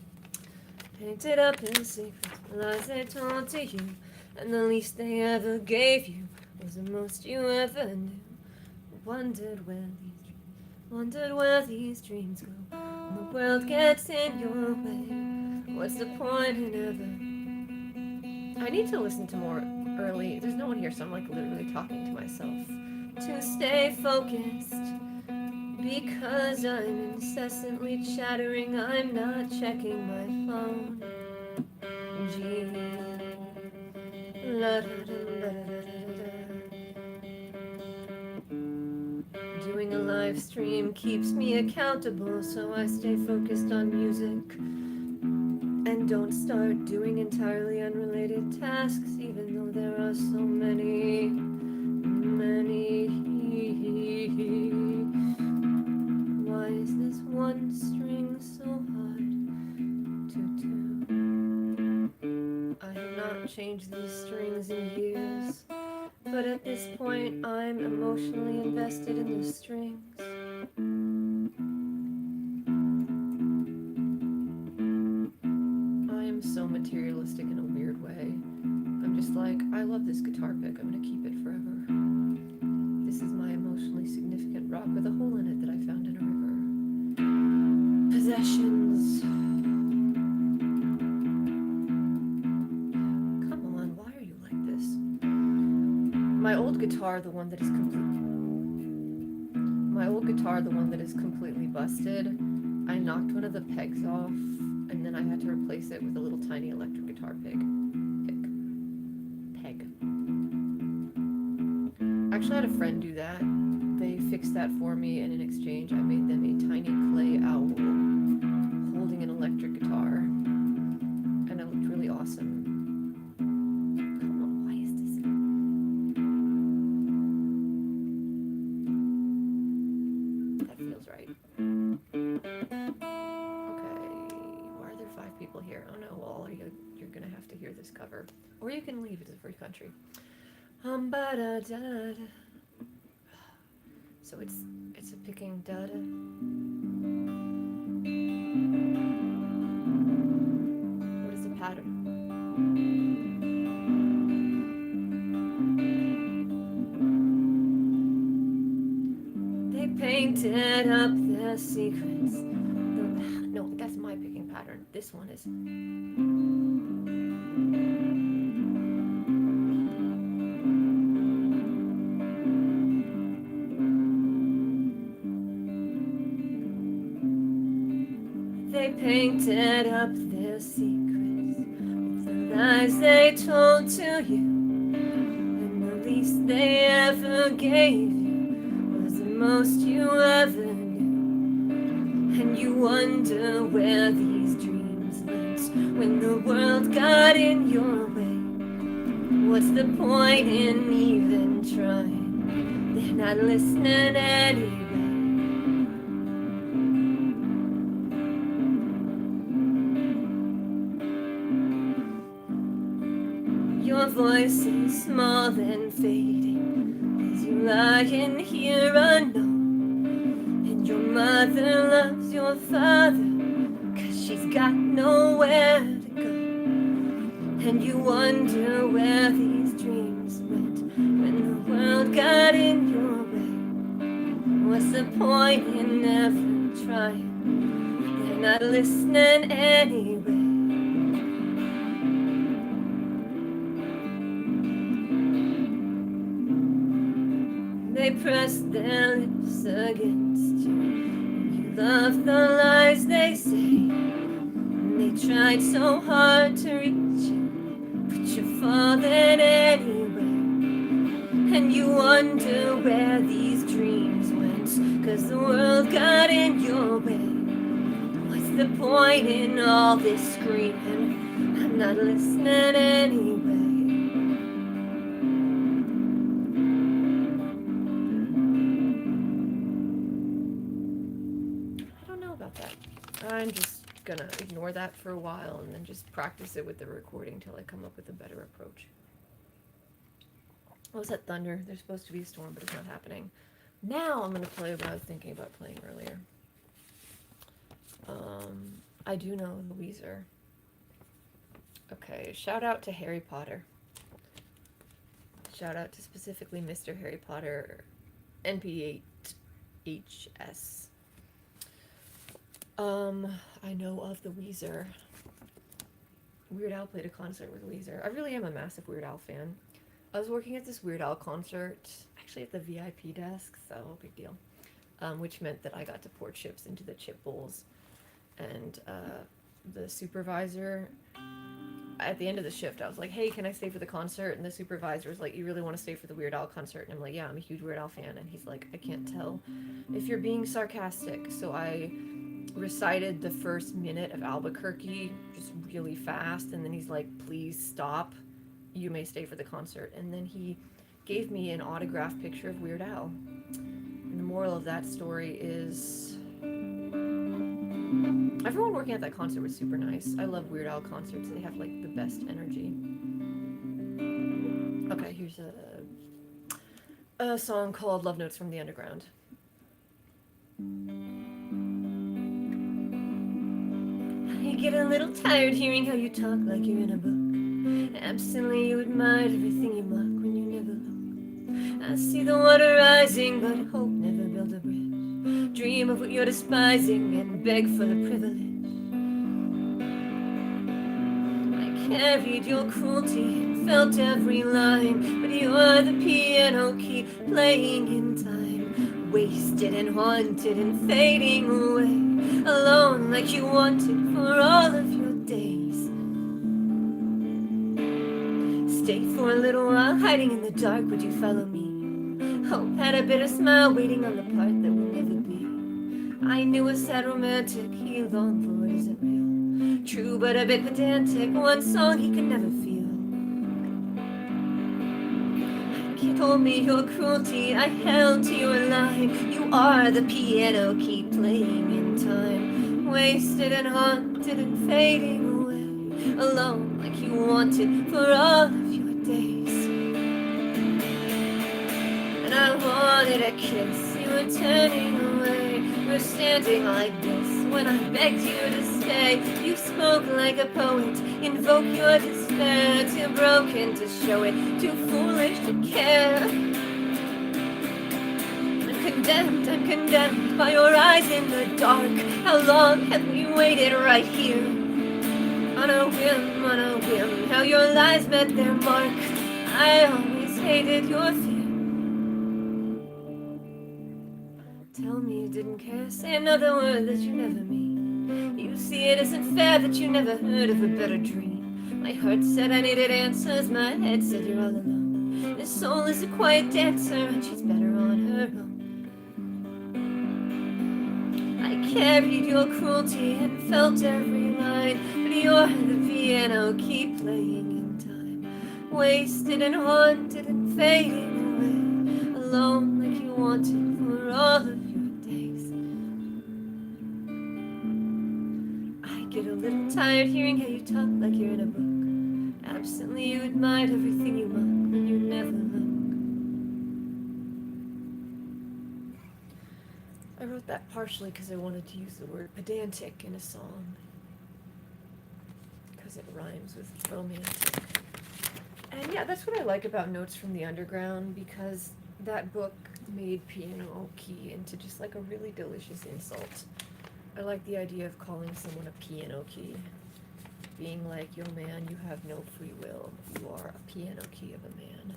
Painted up in secrets, lies they told to you, and the least they ever gave you was the most you ever knew. Wondered where these dreams go, when the world gets in your way. What's the point in ever? I need to listen to more early. There's no one here, so I'm like literally talking to myself. To stay focused, because I'm incessantly chattering. I'm not checking my phone. Gee, la da da da da da. Doing a live stream keeps me accountable, so I stay focused on music and don't start doing entirely unrelated tasks, even though there are so many. Why is this one string so hard to do? I have not changed these strings in years, but at this point I'm emotionally invested in the strings. I am so materialistic in a weird way. I'm just like, I love this guitar pick, I'm gonna keep it forever. This is my emotionally significant rock with a hole in it that I found in a river. Possessions. Come on, why are you like this? My old guitar, the one that is completely busted, I knocked one of the pegs off, and then I had to replace it with a little tiny electric guitar peg. Actually, I had a friend do that. They fixed that for me, and in exchange, I made them a tiny clay owl holding an electric guitar, and it looked really awesome. Come on, why is this? That feels right. Okay, why are there 5 people here? Oh no, well, you're gonna have to hear this cover, or you can leave. It's a free country. Ba-da-da-da. So it's a picking da-da. What is the pattern? They painted up their secrets. No, pattern. This one is. They painted up their secrets with the lies they told to you, and the least they ever gave you was the most you ever knew. And you wonder where these dreams went when the world got in your way. What's the point in even trying? They're not listening anyway. Your voice is small and fading as you lie in here unknown. And your mother loves your father 'cause she's got nowhere to go. And you wonder where these dreams went when the world got in your way. What's the point in ever trying? They're not listening anyway. They press their lips against you. You love the lies they say. And they tried so hard to reach you, but you're falling anyway. And you wonder where these dreams went 'cause the world got in your way. What's the point in all this screaming? I'm not listening anyway. I'm just gonna ignore that for a while and then just practice it with the recording till I come up with a better approach. What was that thunder? There's supposed to be a storm, but it's not happening. Now I'm gonna play what I was thinking about playing earlier. I do know the Weezer. Okay, shout out to Harry Potter. Shout out to specifically Mr. Harry Potter NP8HS. I know of the Weezer. Weird Al played a concert with Weezer. I really am a massive Weird Al fan. I was working at this Weird Al concert, actually at the VIP desk, so big deal. Which meant that I got to pour chips into the chip bowls. And the supervisor, at the end of the shift, I was like, hey, can I stay for the concert? And the supervisor was like, you really want to stay for the Weird Al concert? And I'm like, yeah, I'm a huge Weird Al fan. And he's like, I can't tell if you're being sarcastic. So I recited the first minute of Albuquerque just really fast, and then he's like, please stop, you may stay for the concert. And then he gave me an autographed picture of Weird Al. And the moral of that story is everyone working at that concert was super nice. I love Weird Al concerts. They have like the best energy. Okay, here's a song called Love Notes from the Underground. I get a little tired hearing how you talk like you're in a book. Absently you admired everything you mock when you never look. I see the water rising, but hope never built a bridge. Dream of what you're despising and beg for the privilege. I carried your cruelty and felt every line, but you're the piano key playing in time. Wasted and haunted and fading away. Alone like you wanted for all of your days. Stay for a little while, hiding in the dark, would you follow me? Hope had a bitter smile, waiting on the part that will never be. I knew a sad romantic, he longed for what isn't real. True but a bit pedantic, one song he could never feel. You told me your cruelty, I held to your line. You are the piano key playing in time. Wasted and haunted and fading away. Alone like you wanted for all of your days. And I wanted a kiss, you were turning away. We're standing like this when I begged you to stay. You spoke like a poet, invoke your despair. Too broken to show it, too foolish to care. And I'm condemned by your eyes in the dark. How long have we waited right here? On a whim, how your lies met their mark. I always hated your fear. Tell me you didn't care, say another word that you never mean. You see it isn't fair that you never heard of a better dream. My heart said I needed answers, my head said you're all alone. This soul is a quiet dancer and she's better on her own. I carried your cruelty and felt every line, but you're the piano, keep playing in time. Wasted and haunted and fading away, alone like you wanted for all of your days. I get a little tired hearing how you talk like you're in a book. Absently you admired everything you mock when you never look. I wrote that partially because I wanted to use the word pedantic in a song, because it rhymes with romantic. And yeah, that's what I like about Notes from the Underground, because that book made piano key into just like a really delicious insult. I like the idea of calling someone a piano key, being like, yo man, you have no free will, you are a piano key of a man.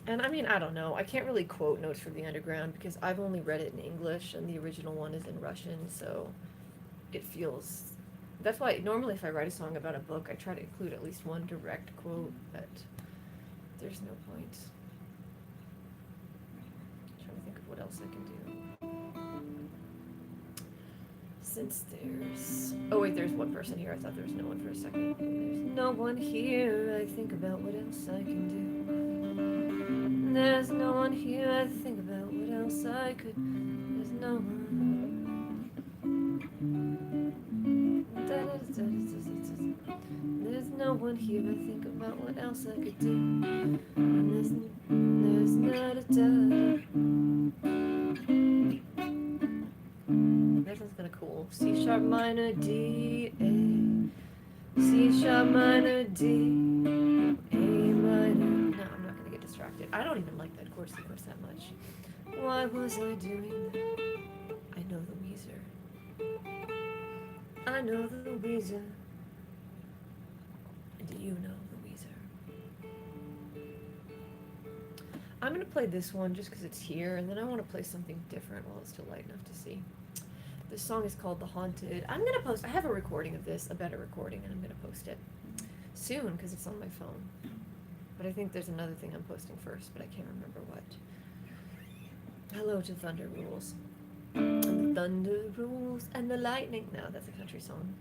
And I mean, I don't know, I can't really quote Notes from the Underground because I've only read it in English and the original one is in Russian, so it feels... That's why normally if I write a song about a book, I try to include at least one direct quote, but there's no point. I'm trying to think of what else I can do. Since there's... Oh wait, there's one person here. I thought there was no one for a second. There's no one here. I think about what else I can do. There's no one here. I think about what else I could... There's no one. There's no one here. I think about what else I could do. And there's not a doubt. That sounds kind of cool. C sharp minor D A. C sharp minor D A minor. No, I'm not gonna get distracted. I don't even like that chord sequence that much. Why was I doing that? I know the Weezer. I know the Weezer. And do you know the Weezer? I'm gonna play this one just because it's here, and then I want to play something different while it's still light enough to see. This song is called The Haunted. I'm gonna post, I have a recording of this, a better recording, and I'm gonna post it soon because it's on my phone. But I think there's another thing I'm posting first, but I can't remember what. Hello to Thunder Rules. And the thunder rules and the lightning. No, that's a country song.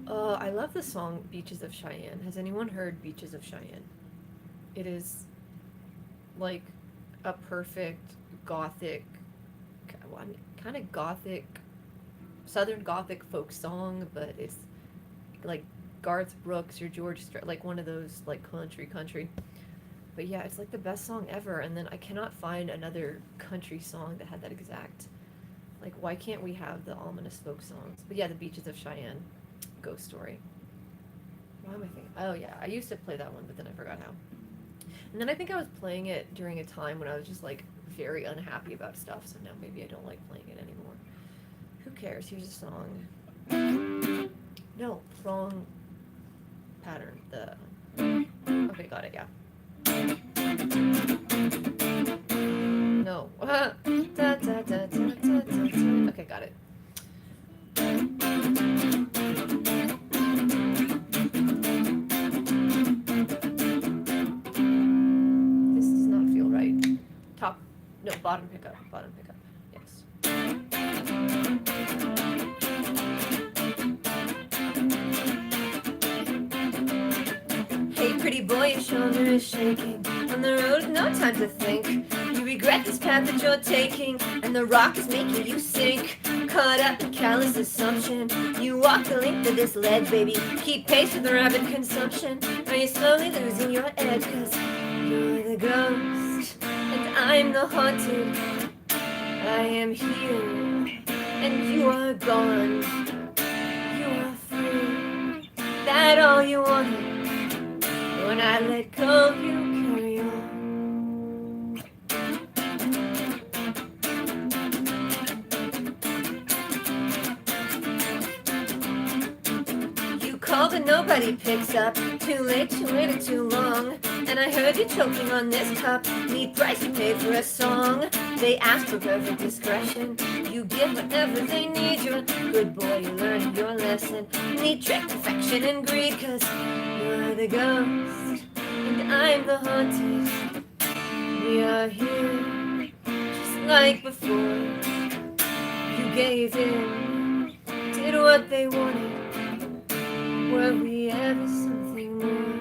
I love the song Beaches of Cheyenne. Has anyone heard Beaches of Cheyenne? It is like a perfect gothic, kind of gothic, southern gothic folk song, but it's like Garth Brooks or George Strait, like one of those like country. But yeah, it's like the best song ever, and then I cannot find another country song that had that exact, like, why can't we have the ominous folk songs? But yeah, the Beaches of Cheyenne, Ghost Story. Why am I thinking? Oh yeah, I used to play that one, but then I forgot how. And then I think I was playing it during a time when I was just like very unhappy about stuff, so now maybe I don't like playing it anymore. Who cares? Here's a song. No, wrong pattern. Okay, got it, yeah. No. Okay, got it. This does not feel right. Top. No, bottom pickup. Bottom pickup. Yes. Hey, pretty boy, your shoulder is shaking. On the road, no time to think. You regret this path that you're taking, and the rock is making you sink. Caught up in callous assumption. You walk the length of this ledge, baby. Keep pace with the rapid consumption. Are you slowly losing your edge? 'Cause you're the ghost, and I'm the haunted. I am here, and you are gone. You are free. That all you wanted. When I let go, you carry on. call but nobody picks up. Too late, you waited too long. And I heard you choking on this cup. Need price you paid for a song. They ask for perfect discretion. You give whatever they need. You're a good boy, you're learning your lesson. You need trick, affection, and greed, 'cause you're the ghost and I'm the haunted. We are here just like before. You gave in, did what they wanted. Were we ever something more?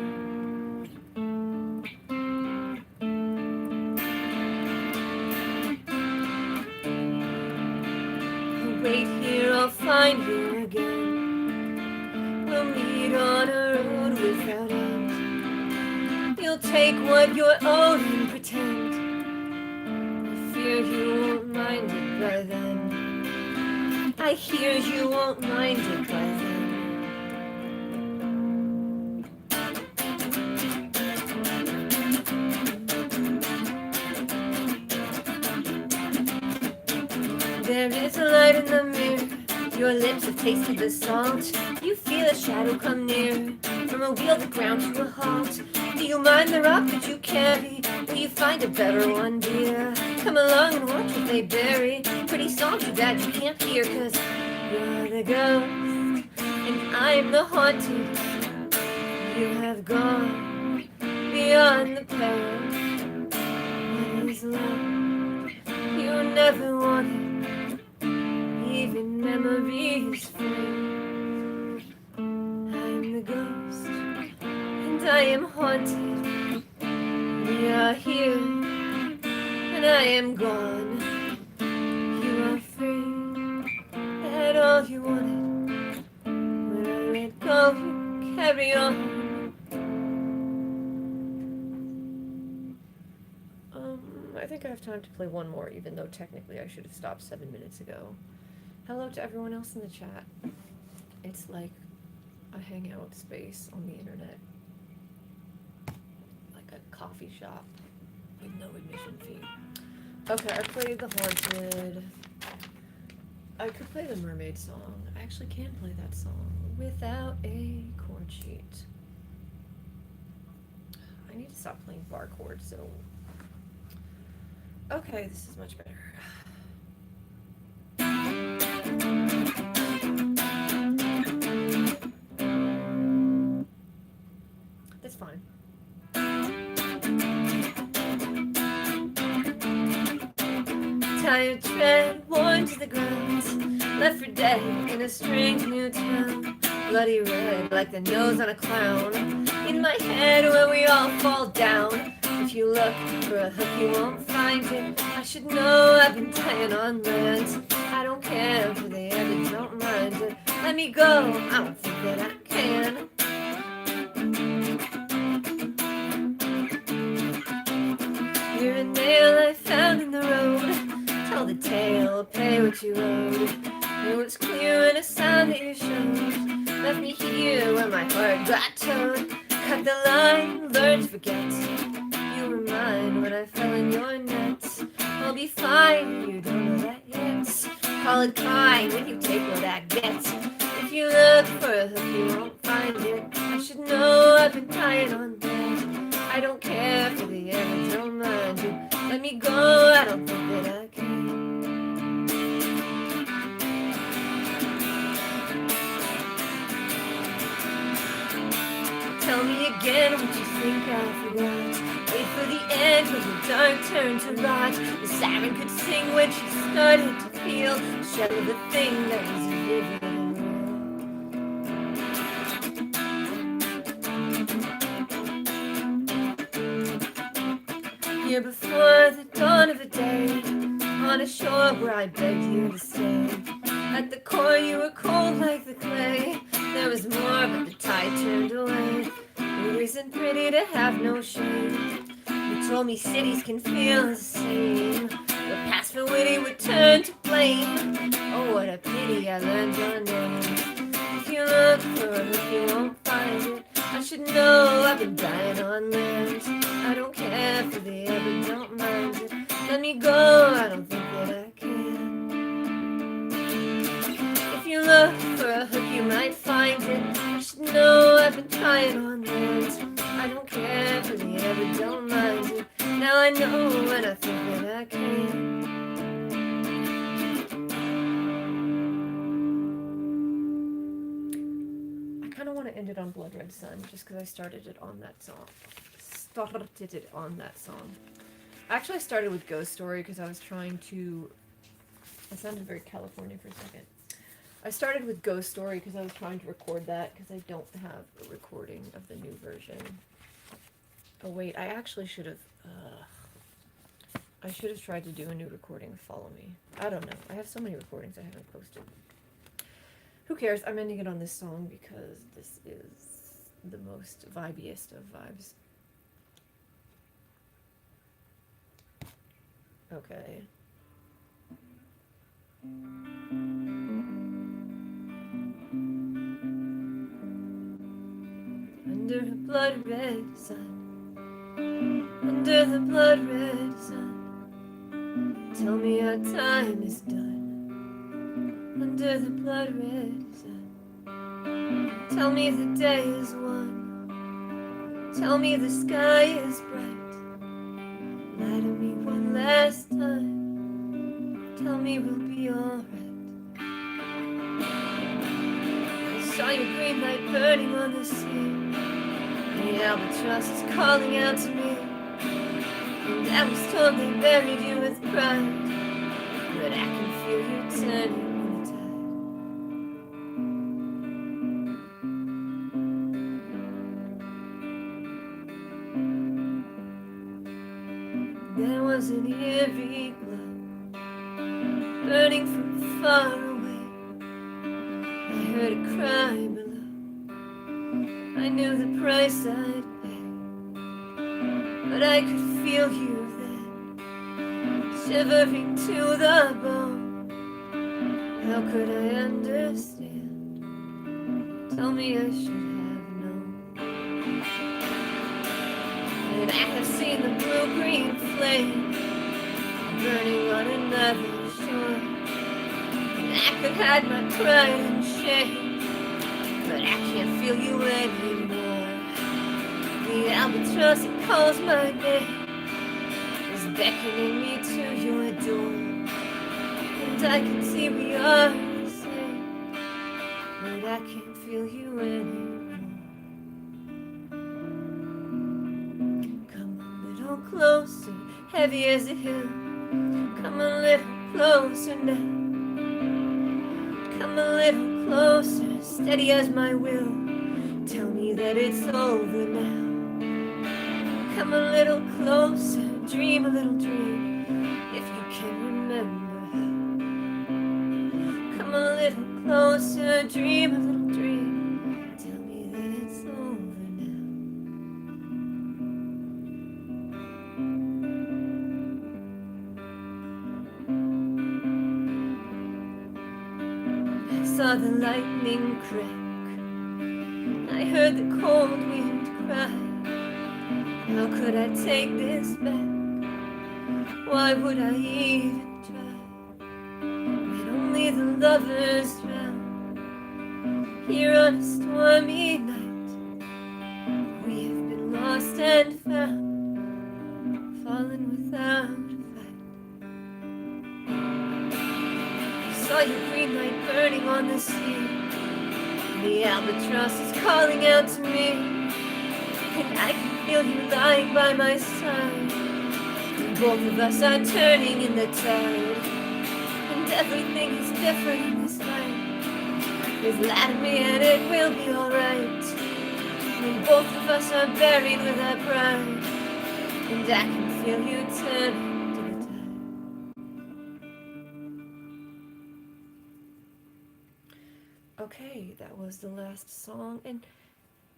I'll wait here, I'll find you again. We'll meet on a road without end. You'll take what you're owed and pretend. I fear you won't mind it by then. I hear you won't mind it by then. There is a light in the mirror. Your lips have tasted the salt. You feel a shadow come near. From a wheel to ground to a halt. Do you mind the rock that you carry? Will you find a better one, dear? Come along and watch what they bury. Pretty song too bad you can't hear, 'cause you're the ghost and I'm the haunted. You have gone beyond the pale. What is love you never wanted? Even memories fade. I'm the ghost and I am haunted. We are here and I am gone. You are free, had all you wanted. When I let go, you carry on. I think I have time to play one more, even though technically I should have stopped 7 minutes ago. Hello to everyone else in the chat. It's like a hangout space on the internet. Like a coffee shop with no admission fee. Okay, I played The Haunted. I could play the Mermaid song. I actually can play that song without a chord sheet. I need to stop playing bar chords, so... Okay, this is much better. That's fine. Tired tread, worn to the ground, left for dead in a strange new town. Bloody red like the nose on a clown. In my head where we all fall down. If you look for a hook you won't find it. I should know I've been dying on land. I don't care for the end, don't mind it. Let me go, I don't think that I can. You're a nail I found in the road. Tell the tale, pay what you owed. It was clear in a sound that you showed. Left me here where my heart got towed. Cut the line, learn to forget. You were mine when I fell in your net. I'll be fine, you don't know that yet. Call it kind when you take what I get. If you look for a hook, you won't find it. I should know I've been dying on that. I don't care for the end, I don't mind it. Let me go, I don't think that I can. Tell me again what you think I forgot. Wait for the end when the dark turned to rot. The siren could sing when she started to feel the shell of the thing that was vivid and real. Here before the dawn of the day, on a shore where I begged you to stay. At the core you were cold like the clay. There was more but the tide turned away. It isn't pretty to have no shame. You told me cities can feel the same. The past for witty would turn to blame. Oh, what a pity I learned your name. If you look for a hook, you won't find it. I should know I've been dying on land. I don't care for the air, but don't mind it. Let me go, I don't think that I can. If you look for a hook, you might find it. I should know I've been trying on that. I don't care for the ever don't mind it. Now I know when I think that I can. I kind of want to end it on Blood Red Sun just because I started it on that song. Actually, I started with Ghost Story because I was trying to. I sounded very California for a second. I started with Ghost Story because I was trying to record that because I don't have a recording of the new version. Oh wait, I actually should have. I should have tried to do a new recording of Follow Me. I don't know. I have so many recordings I haven't posted. Who cares? I'm ending it on this song because this is the most vibiest of vibes. Okay. Under the blood red sun, under the blood red sun, tell me our time is done. Under the blood red sun, tell me the day is won. Tell me the sky is bright. Lie to me one last time. Tell me we'll be alright. I saw your green light burning on the sea. The albatross is calling out to me. And I was told they buried you with pride. But I can feel you turning in the tide. There was an eerie glow burning from far away. I heard a cry below. I knew the price I'd pay, but I could feel you then, shivering to the bone. How could I understand? Tell me I should have known. And I have seen the blue-green flame burning on another shore. And I could hide my pride and shame, but I can't feel you anymore. The albatross that calls my name is beckoning me to your door. And I can see we are the same, but I can't feel you anymore. Come a little closer, heavy as a hill. Come a little closer now. Come a little closer, steady as my will. Tell me that it's over now. Come a little closer, dream a little dream, if you can remember how. Come a little closer, dream a little dream. Tell me that it's over now. I saw the lightning crack. I heard the cold wind cry. How could I take this back? Why would I even try? When only the lovers drown. Here on a stormy night, we have been lost and found, fallen without a fight. I saw your green light burning on the sea. The albatross is calling out to me. And I can feel you lying by my side. And both of us are turning in the tide. And everything is different in this life. Just lie to me and it will be alright. And both of us are buried with our pride. And I can feel you turning to the tide. Okay, that was the last song. And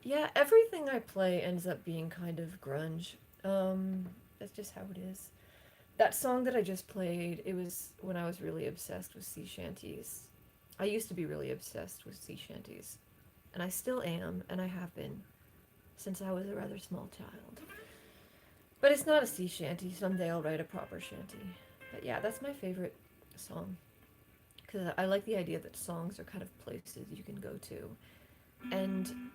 yeah, everything I play ends up being kind of grunge. That's just how it is. That song that I just played, it was when I was really obsessed with sea shanties. I used to be really obsessed with sea shanties. And I still am, and I have been, since I was a rather small child. But it's not a sea shanty. Someday I'll write a proper shanty. But yeah, that's my favorite song. Because I like the idea that songs are kind of places you can go to. And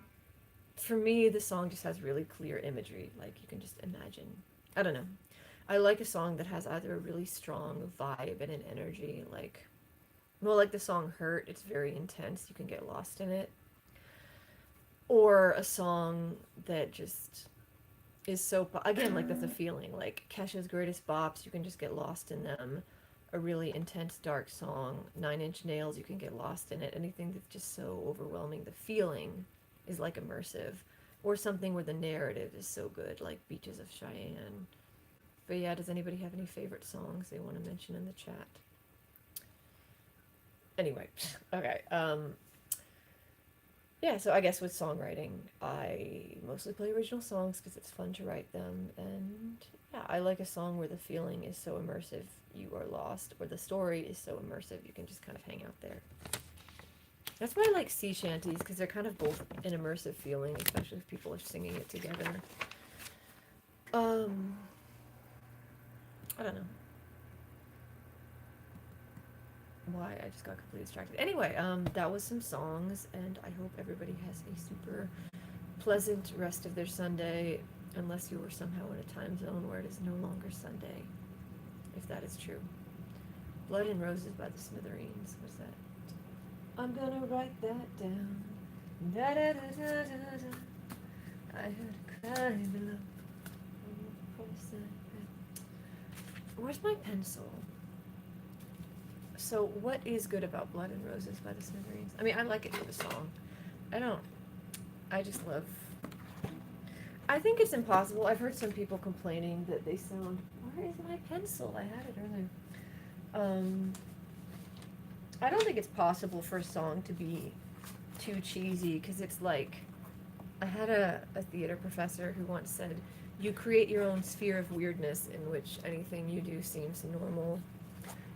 for me, the song just has really clear imagery. Like you can just imagine. I don't know. I like a song that has either a really strong vibe and an energy, like, well, like the song Hurt, it's very intense, you can get lost in it. Or a song that just is so, again, like that's a feeling, like Kesha's Greatest Bops, you can just get lost in them. A really intense, dark song, Nine Inch Nails, you can get lost in it. Anything that's just so overwhelming, the feeling is like immersive. Or something where the narrative is so good, like Beaches of Cheyenne. But yeah, does anybody have any favorite songs they want to mention in the chat? Anyway, okay. Yeah, so I guess with songwriting, I mostly play original songs because it's fun to write them, and yeah, I like a song where the feeling is so immersive you are lost, or the story is so immersive you can just kind of hang out there. That's why I like sea shanties, because they're kind of both an immersive feeling, especially if people are singing it together. I don't know why I just got completely distracted. Anyway, that was some songs, and I hope everybody has a super pleasant rest of their Sunday, unless you were somehow in a time zone where it is no longer Sunday, if that is true. Blood and Roses by the Smithereens. What's that? I'm gonna write that down. Da da da da da da. I heard a cry below. Where's my pencil? So, what is good about Blood and Roses by the Smithereens? I mean, I like it for the song. I just love. I think it's impossible. I've heard some people complaining that they sound. Where is my pencil? I had it earlier. I don't think it's possible for a song to be too cheesy, because it's like. I had a theater professor who once said, you create your own sphere of weirdness in which anything you do seems normal.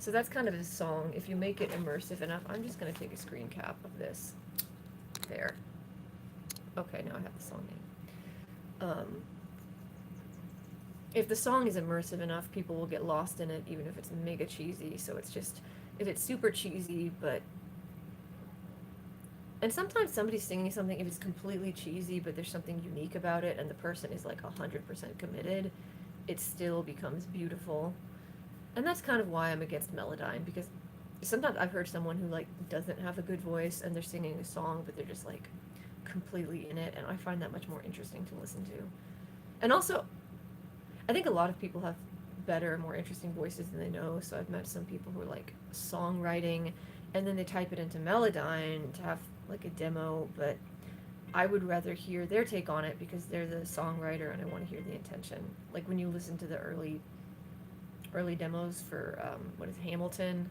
So that's kind of a song. If you make it immersive enough, I'm just going to take a screen cap of this. There. Okay, now I have the song name. If the song is immersive enough, people will get lost in it, even if it's mega cheesy. So it's just, if it's super cheesy, but... And sometimes somebody's singing something, if it's completely cheesy, but there's something unique about it, and the person is like 100% committed, it still becomes beautiful. And that's kind of why I'm against Melodyne, because sometimes I've heard someone who like doesn't have a good voice and they're singing a song, but they're just like completely in it, and I find that much more interesting to listen to. And also, I think a lot of people have better, more interesting voices than they know, so I've met some people who are like songwriting, and then they type it into Melodyne to have like a demo, but I would rather hear their take on it because they're the songwriter and I want to hear the intention. Like when you listen to the early demos for what is Hamilton,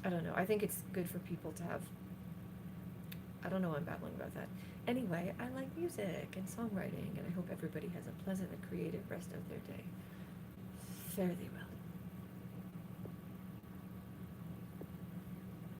I don't know, I think it's good for people to have, I don't know, I'm babbling about that. Anyway, I like music and songwriting, and I hope everybody has a pleasant and creative rest of their day. Fare thee well.